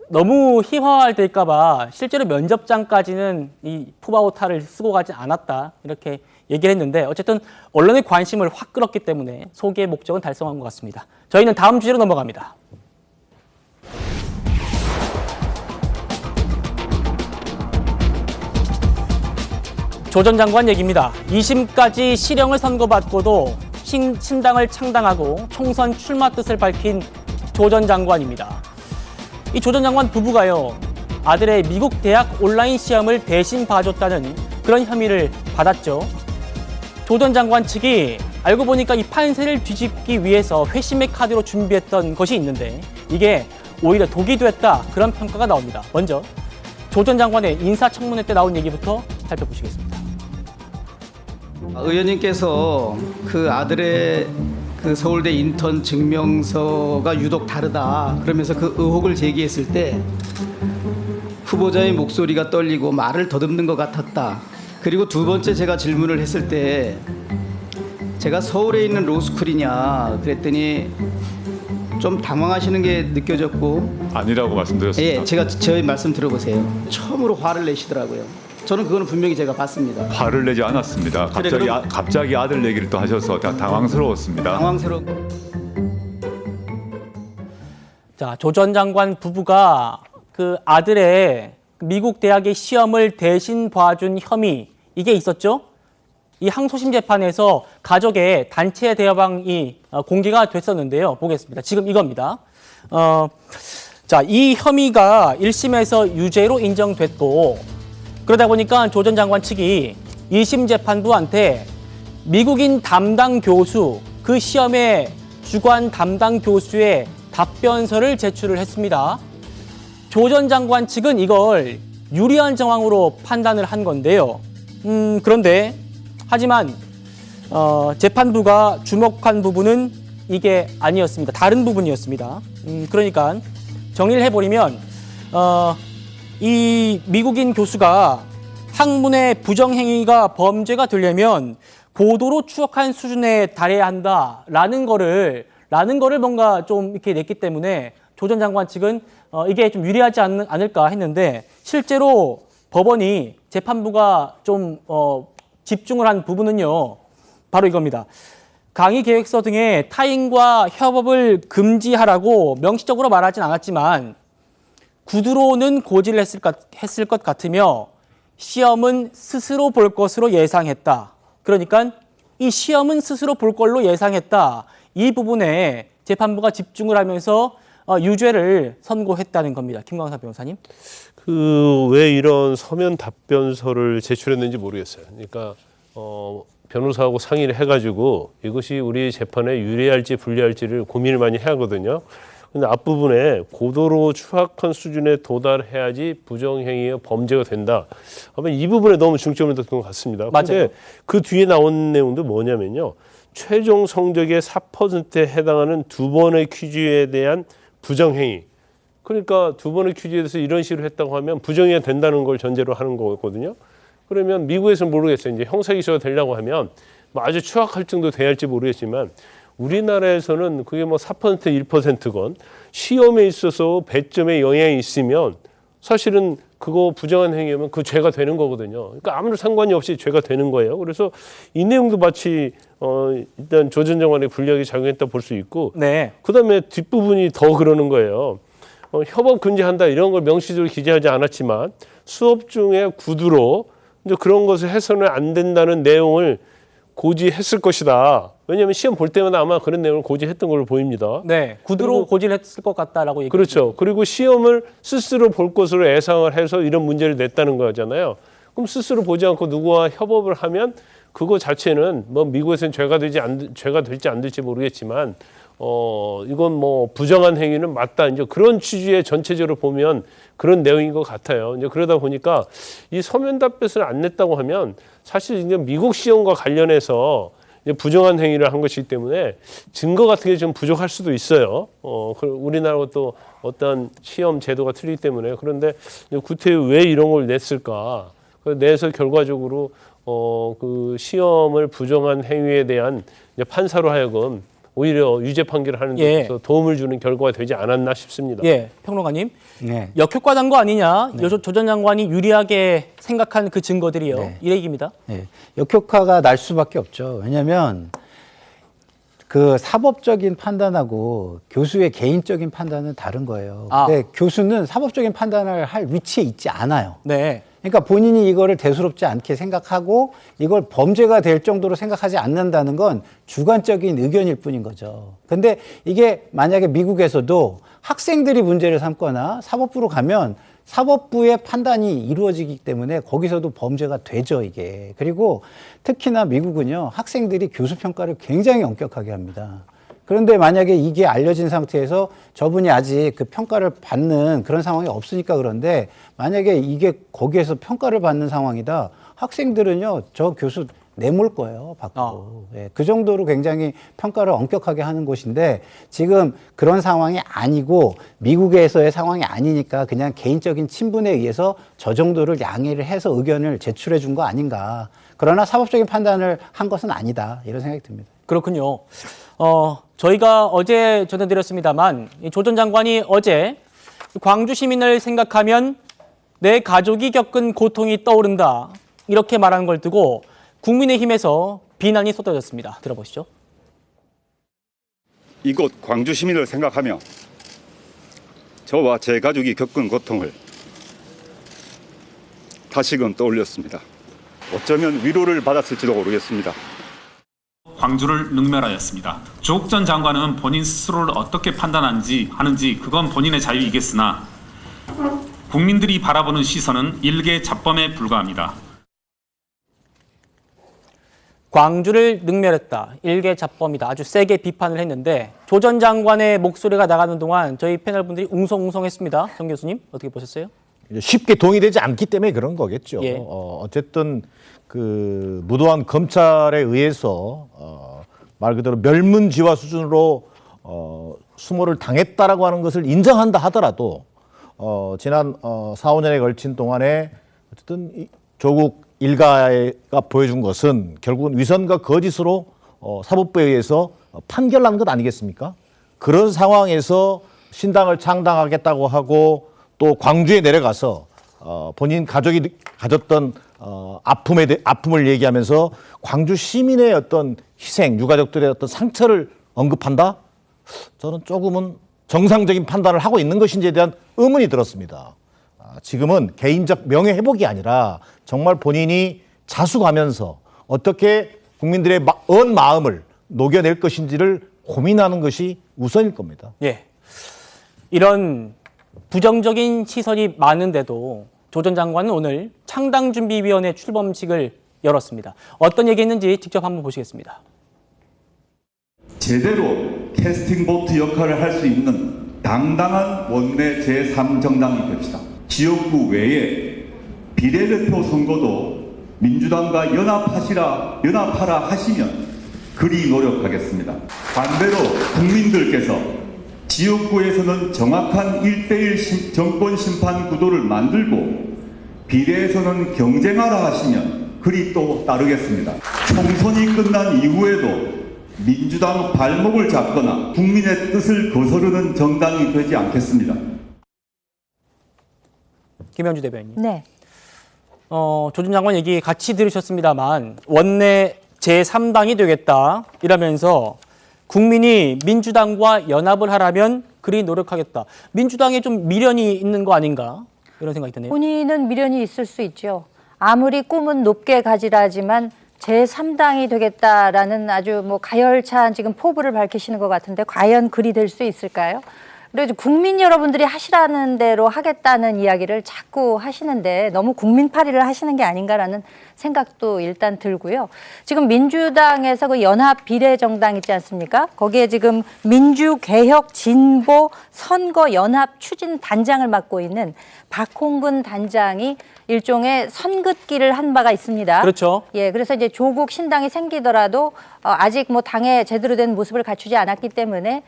너무 희화화될까 봐 실제로 면접장까지는 이 푸바오 탈을 쓰고 가지 않았다 이렇게 얘기를 했는데 어쨌든 언론의 관심을 확 끌었기 때문에 소개의 목적은 달성한 것 같습니다. 저희는 다음 주제로 넘어갑니다. 조 전 장관 얘기입니다. 2심까지 실형을 선고받고도 신당을 창당하고 총선 출마 뜻을 밝힌 조 전 장관입니다. 이 조 전 장관 부부가요, 아들의 미국 대학 온라인 시험을 대신 봐줬다는 그런 혐의를 받았죠. 조 전 장관 측이 알고 보니까 이 판세를 뒤집기 위해서 회심의 카드로 준비했던 것이 있는데 이게 오히려 독이 됐다, 그런 평가가 나옵니다. 먼저 조 전 장관의 인사청문회 때 나온 얘기부터 살펴보시겠습니다. 의원님께서 그 아들의 그 서울대 인턴 증명서가 유독 다르다 그러면서 그 의혹을 제기했을 때 후보자의 목소리가 떨리고 말을 더듬는 것 같았다. 그리고 두 번째 제가 질문을 했을 때 제가 서울에 있는 로스쿨이냐 그랬더니 좀 당황하시는 게 느껴졌고 아니라고 말씀드렸습니다. 예, 제가 저희 말씀 들어보세요. 처음으로 화를 내시더라고요. 저는 그거는 분명히 제가 봤습니다. 화를 내지 않았습니다. 갑자기 아들 얘기를 또 하셔서 당황스러웠습니다. 자, 조 전 장관 부부가 그 아들의 미국 대학의 시험을 대신 봐준 혐의, 이게 있었죠? 이 항소심 재판에서 가족의 단체 대화방이 공개가 됐었는데요. 보겠습니다. 지금 이겁니다. 자, 이 혐의가 1심에서 유죄로 인정됐고, 그러다 보니까 조 전 장관 측이 2심 재판부한테 미국인 담당 교수, 그 시험의 주관 담당 교수의 답변서를 제출을 했습니다. 조 전 장관 측은 이걸 유리한 정황으로 판단을 한 건데요. 그런데 하지만 재판부가 주목한 부분은 이게 아니었습니다. 다른 부분이었습니다. 그러니까 정리를 해버리면 이 미국인 교수가 학문의 부정행위가 범죄가 되려면 고도로 추억한 수준에 달해야 한다라는 거를 뭔가 좀 이렇게 냈기 때문에 조 전 장관 측은 이게 좀 유리하지 않을까 했는데, 실제로 법원이 재판부가 좀 집중을 한 부분은요, 바로 이겁니다. 강의 계획서 등의 타인과 협업을 금지하라고 명시적으로 말하진 않았지만 구두로는 고지를 했을 것 같으며 시험은 스스로 볼 것으로 예상했다. 그러니까 이 시험은 스스로 볼 걸로 예상했다. 이 부분에 재판부가 집중을 하면서 유죄를 선고했다는 겁니다. 김광삼 변호사님. 왜 이런 서면 답변서를 제출했는지 모르겠어요. 그러니까 변호사하고 상의를 해가지고 이것이 우리 재판에 유리할지 불리할지를 고민을 많이 해야 하거든요. 근데 앞부분에 고도로 추악한 수준에 도달해야지 부정행위의 범죄가 된다. 아마 이 부분에 너무 중점을 뒀던 것 같습니다. 그런데 그 뒤에 나온 내용도 뭐냐면요. 최종 성적의 4%에 해당하는 두 번의 퀴즈에 대한 부정행위. 그러니까 두 번의 퀴즈에 대해서 이런 식으로 했다고 하면 부정행위가 된다는 걸 전제로 하는 거거든요. 그러면 미국에서는 모르겠어요. 이제 형사기소가 되려고 하면 뭐 아주 추악할 정도 돼야 할지 모르겠지만 우리나라에서는 그게 뭐 4% 1%건 시험에 있어서 배점에 영향이 있으면 사실은 그거 부정한 행위면 그 죄가 되는 거거든요. 그러니까 아무런 상관이 없이 죄가 되는 거예요. 그래서 이 내용도 마치 일단 조 전 장관의 불리하게 작용했다 볼 수 있고, 네. 그다음에 뒷부분이 더 그러는 거예요. 협업 금지한다 이런 걸 명시적으로 기재하지 않았지만 수업 중에 구두로 이제 그런 것을 해서는 안 된다는 내용을 고지했을 것이다. 왜냐하면 시험 볼 때마다 아마 그런 내용을 고지했던 걸로 보입니다. 네, 구두로 고지를 했을 것 같다라고 얘기했죠. 그렇죠. 그리고 시험을 스스로 볼 것으로 예상을 해서 이런 문제를 냈다는 거잖아요. 그럼 스스로 보지 않고 누구와 협업을 하면 그거 자체는 뭐 미국에서는 죄가 될지 안 될지 모르겠지만 이건 뭐 부정한 행위는 맞다. 이제 그런 취지의 전체적으로 보면 그런 내용인 것 같아요. 이제 그러다 보니까 이 서면 답변을 안 냈다고 하면 사실 이제 미국 시험과 관련해서 이제 부정한 행위를 한 것이기 때문에 증거 같은 게 좀 부족할 수도 있어요. 우리나라와 또 어떤 시험 제도가 틀리기 때문에. 그런데 구태여 왜 이런 걸 냈을까? 내서 결과적으로 그 시험을 부정한 행위에 대한 이제 판사로 하여금 오히려 유죄 판결을 하는 데 있어서 도움을 주는 결과가 되지 않았나 싶습니다. 예, 평론가님. 네. 역효과 난 거 아니냐? 네. 조 전 장관이 유리하게 생각한 그 증거들이요. 네. 이 얘기입니다. 네. 역효과가 날 수밖에 없죠. 왜냐하면 그 사법적인 판단하고 교수의 개인적인 판단은 다른 거예요. 근데 교수는 사법적인 판단을 할 위치에 있지 않아요. 네. 그러니까 본인이 이거를 대수롭지 않게 생각하고 이걸 범죄가 될 정도로 생각하지 않는다는 건 주관적인 의견일 뿐인 거죠. 근데 이게 만약에 미국에서도 학생들이 문제를 삼거나 사법부로 가면 사법부의 판단이 이루어지기 때문에 거기서도 범죄가 되죠, 이게. 그리고 특히나 미국은요, 학생들이 교수 평가를 굉장히 엄격하게 합니다. 그런데 만약에 이게 알려진 상태에서 저분이 아직 그 평가를 받는 그런 상황이 없으니까 그런데 만약에 이게 거기에서 평가를 받는 상황이다. 학생들은요, 저 교수 내몰 거예요, 밖으로. 예, 그 정도로 굉장히 평가를 엄격하게 하는 곳인데 지금 그런 상황이 아니고 미국에서의 상황이 아니니까 그냥 개인적인 친분에 의해서 저 정도를 양해를 해서 의견을 제출해 준 거 아닌가. 그러나 사법적인 판단을 한 것은 아니다. 이런 생각이 듭니다. 그렇군요. 저희가 어제 전해드렸습니다만 조 전 장관이 어제 광주 시민을 생각하면 내 가족이 겪은 고통이 떠오른다. 이렇게 말하는 걸 두고 국민의힘에서 비난이 쏟아졌습니다. 들어보시죠. 이곳 광주 시민을 생각하며 저와 제 가족이 겪은 고통을 다시금 떠올렸습니다. 어쩌면 위로를 받았을지도 모르겠습니다. 광주를 능멸하였습니다. 조국 전 장관은 본인 스스로를 어떻게 판단하는지 그건 본인의 자유이겠으나 국민들이 바라보는 시선은 일개 잡범에 불과합니다. 광주를 능멸했다. 일개 잡범이다. 아주 세게 비판을 했는데 조 전 장관의 목소리가 나가는 동안 저희 패널분들이 웅성웅성했습니다. 정 교수님 어떻게 보셨어요? 쉽게 동의되지 않기 때문에 그런 거겠죠. 예. 어쨌든 그 무도한 검찰에 의해서 말 그대로 멸문지화 수준으로 수모를 당했다라고 하는 것을 인정한다 하더라도 지난 4, 5년에 걸친 동안에 어쨌든 조국 일가가 보여준 것은 결국은 위선과 거짓으로 사법부에 의해서 판결난 것 아니겠습니까? 그런 상황에서 신당을 창당하겠다고 하고 또 광주에 내려가서 본인 가족이 가졌던 아픔을 얘기하면서 광주 시민의 어떤 희생, 유가족들의 어떤 상처를 언급한다? 저는 조금은 정상적인 판단을 하고 있는 것인지에 대한 의문이 들었습니다. 지금은 개인적 명예회복이 아니라 정말 본인이 자숙하면서 어떻게 국민들의 언 마음을 녹여낼 것인지를 고민하는 것이 우선일 겁니다. 예. 이런 부정적인 시선이 많은데도 조 전 장관은 오늘 창당준비위원회 출범식을 열었습니다. 어떤 얘기했는지 직접 한번 보시겠습니다. 제대로 캐스팅보트 역할을 할 수 있는 당당한 원내 제3정당이 됩시다. 지역구 외에 비례대표 선거도 민주당과 연합하라 하시면 그리 노력하겠습니다. 반대로 국민들께서 지역구에서는 정확한 1:1 정권 심판 구도를 만들고 비례에서는 경쟁하라 하시면 그리 또 따르겠습니다. 총선이 끝난 이후에도 민주당 발목을 잡거나 국민의 뜻을 거스르는 정당이 되지 않겠습니다. 김현주 대변인. 네. 조 전 장관 얘기 같이 들으셨습니다만 원내 제3당이 되겠다 이러면서 국민이 민주당과 연합을 하라면 그리 노력하겠다. 민주당에 좀 미련이 있는 거 아닌가 이런 생각이 드네요. 본인은 미련이 있을 수 있죠. 아무리 꿈은 높게 가지라 하지만 제3당이 되겠다라는 아주 뭐 가열찬 지금 포부를 밝히시는 것 같은데 과연 그리 될 수 있을까요? 그래도 국민 여러분들이 하시라는 대로 하겠다는 이야기를 자꾸 하시는데 너무 국민팔이를 하시는 게 아닌가라는 생각도 일단 들고요. 지금 민주당에서 그 연합 비례정당 있지 않습니까? 거기에 지금 민주개혁 진보 선거 연합 추진 단장을 맡고 있는 박홍근 단장이 일종의 선긋기를 한 바가 있습니다. 그렇죠. 예, 그래서 이제 조국 신당이 생기더라도 아직 뭐 당에 제대로 된 모습을 갖추지 않았기 때문에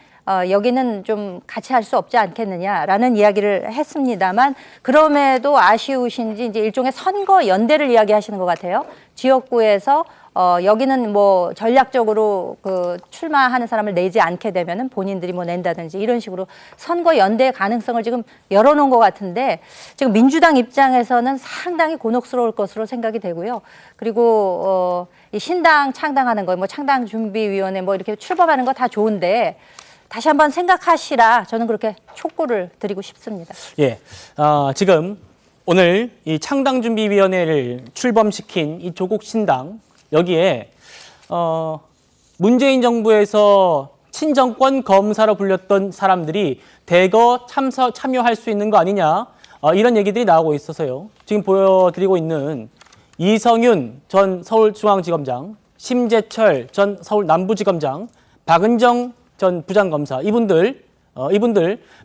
여기는 좀 같이 할 수 없지 않겠느냐라는 이야기를 했습니다만 그럼에도 아쉬우신지 이제 일종의 선거 연대를 이야기하시는 것 같아요. 지역구에서 여기는 뭐 전략적으로 그 출마하는 사람을 내지 않게 되면은 본인들이 뭐 낸다든지 이런 식으로 선거 연대 가능성을 지금 열어놓은 것 같은데 지금 민주당 입장에서는 상당히 곤혹스러울 것으로 생각이 되고요. 그리고 이 신당 창당하는 거, 뭐 창당준비위원회 뭐 이렇게 출범하는 거 다 좋은데. 다시 한번 생각하시라 저는 그렇게 촉구를 드리고 싶습니다. 예, 지금 오늘 이 창당준비위원회를 출범시킨 이 조국 신당 여기에 문재인 정부에서 친정권 검사로 불렸던 사람들이 대거 참여할 수 있는 거 아니냐 이런 얘기들이 나오고 있어서요. 지금 보여드리고 있는 이성윤 전 서울중앙지검장, 심재철 전 서울남부지검장, 박은정 전 부장검사 이분들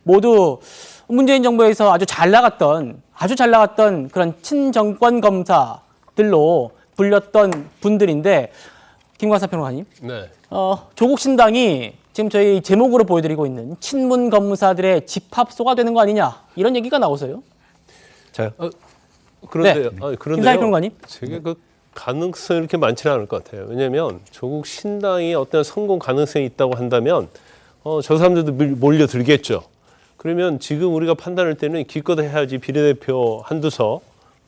모두 문재인 정부에서 아주 잘 나갔던 그런 친정권 검사들로 불렸던 분들인데 김광삼 평론가님, 네. 조국 신당이 지금 저희 제목으로 보여드리고 있는 친문 검사들의 집합소가 되는 거 아니냐 이런 얘기가 나오서요. 그런데요. 네. 그런데요. 김상희 평론가님. 제가 그 가능성이 이렇게 많지는 않을 것 같아요. 왜냐하면 조국 신당이 어떤 성공 가능성이 있다고 한다면 저 사람들도 몰려들겠죠. 그러면 지금 우리가 판단할 때는 기껏 해야지 비례대표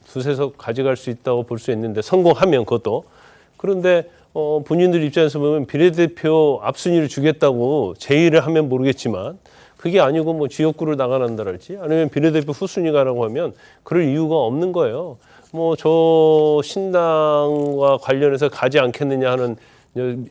두세 석 가져갈 수 있다고 볼 수 있는데 성공하면 그것도. 그런데 본인들 입장에서 보면 비례대표 앞순위를 주겠다고 제의를 하면 모르겠지만 그게 아니고 뭐 지역구를 나가난다랄지 아니면 비례대표 후순위가라고 하면 그럴 이유가 없는 거예요. 뭐 저 신당과 관련해서 가지 않겠느냐 하는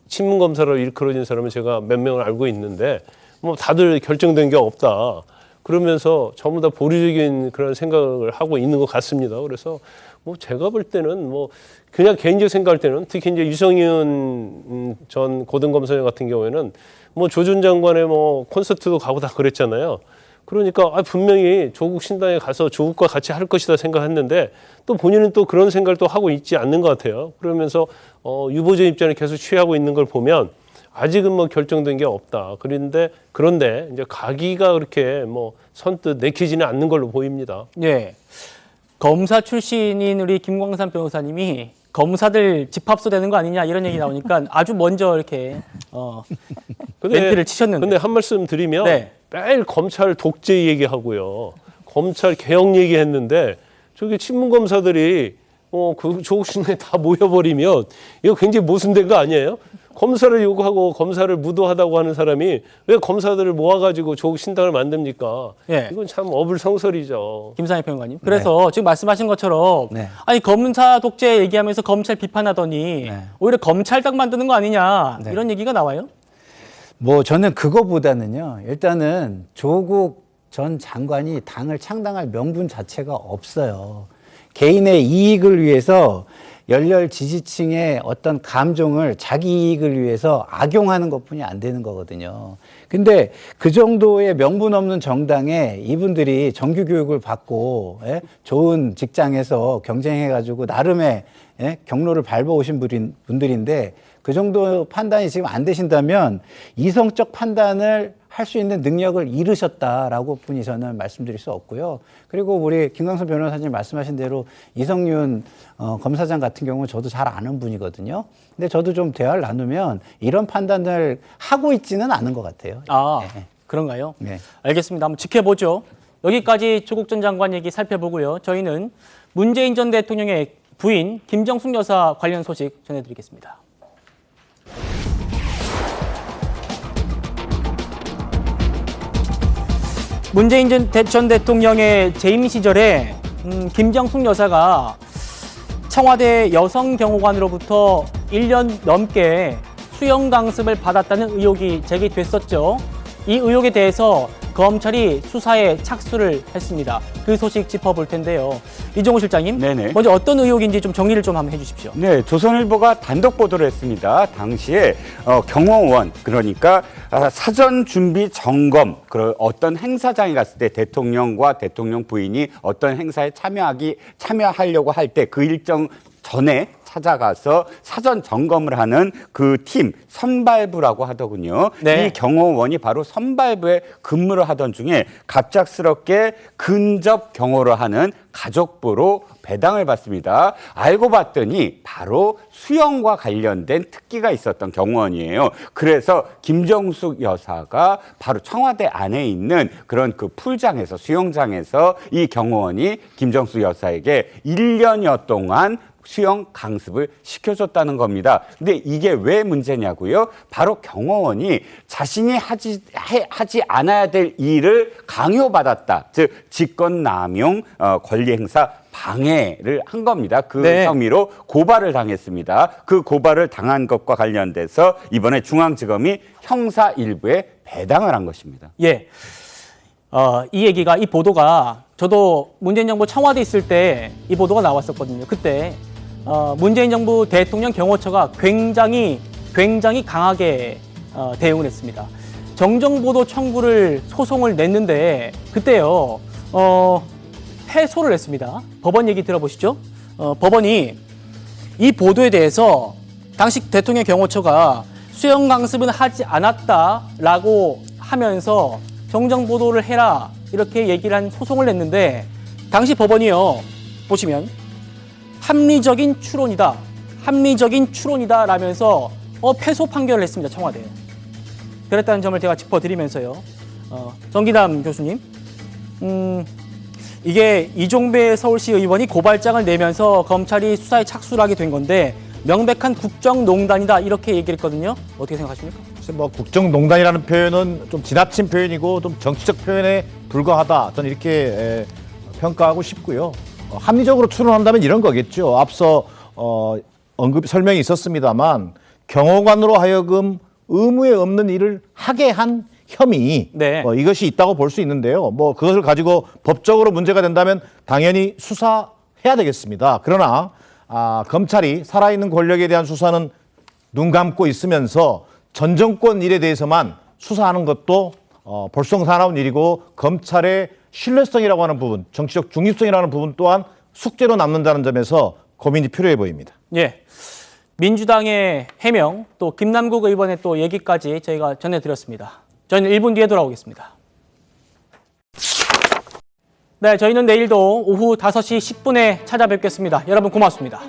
친문검사로 일컬어진 사람은 제가 몇 명을 알고 있는데 뭐 다들 결정된 게 없다. 그러면서 전부 다 보류적인 그런 생각을 하고 있는 것 같습니다. 그래서 뭐 제가 볼 때는 뭐 그냥 개인적 생각할 때는 특히 이제 유성윤 전 고등검사장 같은 경우에는 뭐 조 전 장관의 뭐 콘서트도 가고 다 그랬잖아요. 그러니까 분명히 조국 신당에 가서 조국과 같이 할 것이다 생각했는데 또 본인은 또 그런 생각을 또 하고 있지 않는 것 같아요. 그러면서 유보적 입장을 계속 취하고 있는 걸 보면 아직은 뭐 결정된 게 없다. 그런데 이제 가기가 그렇게 뭐 선뜻 내키지는 않는 걸로 보입니다. 네. 검사 출신인 우리 김광삼 변호사님이 검사들 집합소 되는 거 아니냐 이런 얘기 나오니까 아주 먼저 이렇게 멘트를 치셨는데. 근데 한 말씀 드리면 네. 매일 검찰 독재 얘기하고요. 검찰 개혁 얘기했는데 저기 친문검사들이 그 조국 신당에 다 모여버리면 이거 굉장히 모순된 거 아니에요? 검사를 요구하고 검사를 무도하다고 하는 사람이 왜 검사들을 모아가지고 조국 신당을 만듭니까? 예. 이건 참 어불성설이죠. 김상희 평론가님. 그래서 지금 말씀하신 것처럼 아니 검사 독재 얘기하면서 검찰 비판하더니 오히려 검찰당 만드는 거 아니냐 이런 얘기가 나와요? 뭐 저는 그거보다는요. 일단은 조국 전 장관이 당을 창당할 명분 자체가 없어요. 개인의 이익을 위해서 열렬 지지층의 어떤 감정을 자기 이익을 위해서 악용하는 것뿐이 안 되는 거거든요. 근데 그 정도의 명분 없는 정당에 이분들이 정규 교육을 받고 좋은 직장에서 경쟁해가지고 나름의 경로를 밟아오신 분들인데 그 정도 판단이 지금 안 되신다면 이성적 판단을 할 수 있는 능력을 잃으셨다라고 뿐이 저는 말씀드릴 수 없고요. 그리고 우리 김광선 변호사님 말씀하신 대로 이성윤 검사장 같은 경우는 저도 잘 아는 분이거든요. 근데 저도 좀 대화를 나누면 이런 판단을 하고 있지는 않은 것 같아요. 그런가요? 네. 알겠습니다. 한번 지켜보죠. 여기까지 조국 전 장관 얘기 살펴보고요. 저희는 문재인 전 대통령의 부인 김정숙 여사 관련 소식 전해드리겠습니다. 문재인 전 대통령의 재임 시절에 김정숙 여사가 청와대 여성경호관으로부터 1년 넘게 수영 강습을 받았다는 의혹이 제기됐었죠. 이 의혹에 대해서 검찰이 수사에 착수를 했습니다. 그 소식 짚어볼 텐데요. 이종호 실장님, 네네. 먼저 어떤 의혹인지 좀 정리를 좀 한번 해주십시오. 네, 조선일보가 단독 보도를 했습니다. 당시에 경호원, 그러니까 사전 준비 점검, 어떤 행사장에 갔을 때 대통령과 대통령 부인이 어떤 행사에 참여하려고 할 때 그 일정 전에 찾아가서 사전 점검을 하는 그 팀 선발부라고 하더군요. 네. 이 경호원이 바로 선발부에 근무를 하던 중에 갑작스럽게 근접 경호를 하는 가족부로 배당을 받습니다. 알고 봤더니 바로 수영과 관련된 특기가 있었던 경호원이에요. 그래서 김정숙 여사가 바로 청와대 안에 있는 그런 그 풀장에서 수영장에서 이 경호원이 김정숙 여사에게 1년여 동안 수영 강습을 시켜줬다는 겁니다. 근데 이게 왜 문제냐고요? 바로 경호원이 자신이 하지 않아야 될 일을 강요받았다. 즉 직권남용, 권리행사 방해를 한 겁니다. 그 네. 혐의로 고발을 당했습니다. 그 고발을 당한 것과 관련돼서 이번에 중앙지검이 형사 일부에 배당을 한 것입니다. 예. 이 보도가 저도 문재인 정부 청와대 있을 때 이 보도가 나왔었거든요. 그때 문재인 정부 대통령 경호처가 굉장히 강하게 대응을 했습니다. 정정보도 청구를 소송을 냈는데 그때요 패소를 했습니다. 법원 얘기 들어보시죠. 법원이 이 보도에 대해서 당시 대통령 경호처가 수영 강습은 하지 않았다라고 하면서 정정보도를 해라 이렇게 얘기를 한 소송을 냈는데 당시 법원이요 보시면 합리적인 추론이다 라면서 패소 판결을 했습니다. 청와대에. 그랬다는 점을 제가 짚어드리면서요. 정기남 교수님 이게 이종배 서울시 의원이 고발장을 내면서 검찰이 수사에 착수를 하게 된 건데 명백한 국정농단이다 이렇게 얘기를 했거든요. 어떻게 생각하십니까? 뭐 국정농단이라는 표현은 좀 지나친 표현이고 좀 정치적 표현에 불과하다. 저는 이렇게 평가하고 싶고요. 합리적으로 추론한다면 이런 거겠죠. 앞서 설명이 있었습니다만 경호관으로 하여금 의무에 없는 일을 하게 한 혐의 이것이 있다고 볼 수 있는데요. 뭐 그것을 가지고 법적으로 문제가 된다면 당연히 수사해야 되겠습니다. 그러나 검찰이 살아있는 권력에 대한 수사는 눈 감고 있으면서 전 정권 일에 대해서만 수사하는 것도 볼썽사나운 일이고 검찰의 신뢰성이라고 하는 부분, 정치적 중립성이라는 부분 또한 숙제로 남는다는 점에서 고민이 필요해 보입니다. 예. 민주당의 해명 또 김남국 의원의 또 얘기까지 저희가 전해드렸습니다. 저희는 1분 뒤에 돌아오겠습니다. 네, 저희는 내일도 오후 5시 10분에 찾아뵙겠습니다. 여러분 고맙습니다.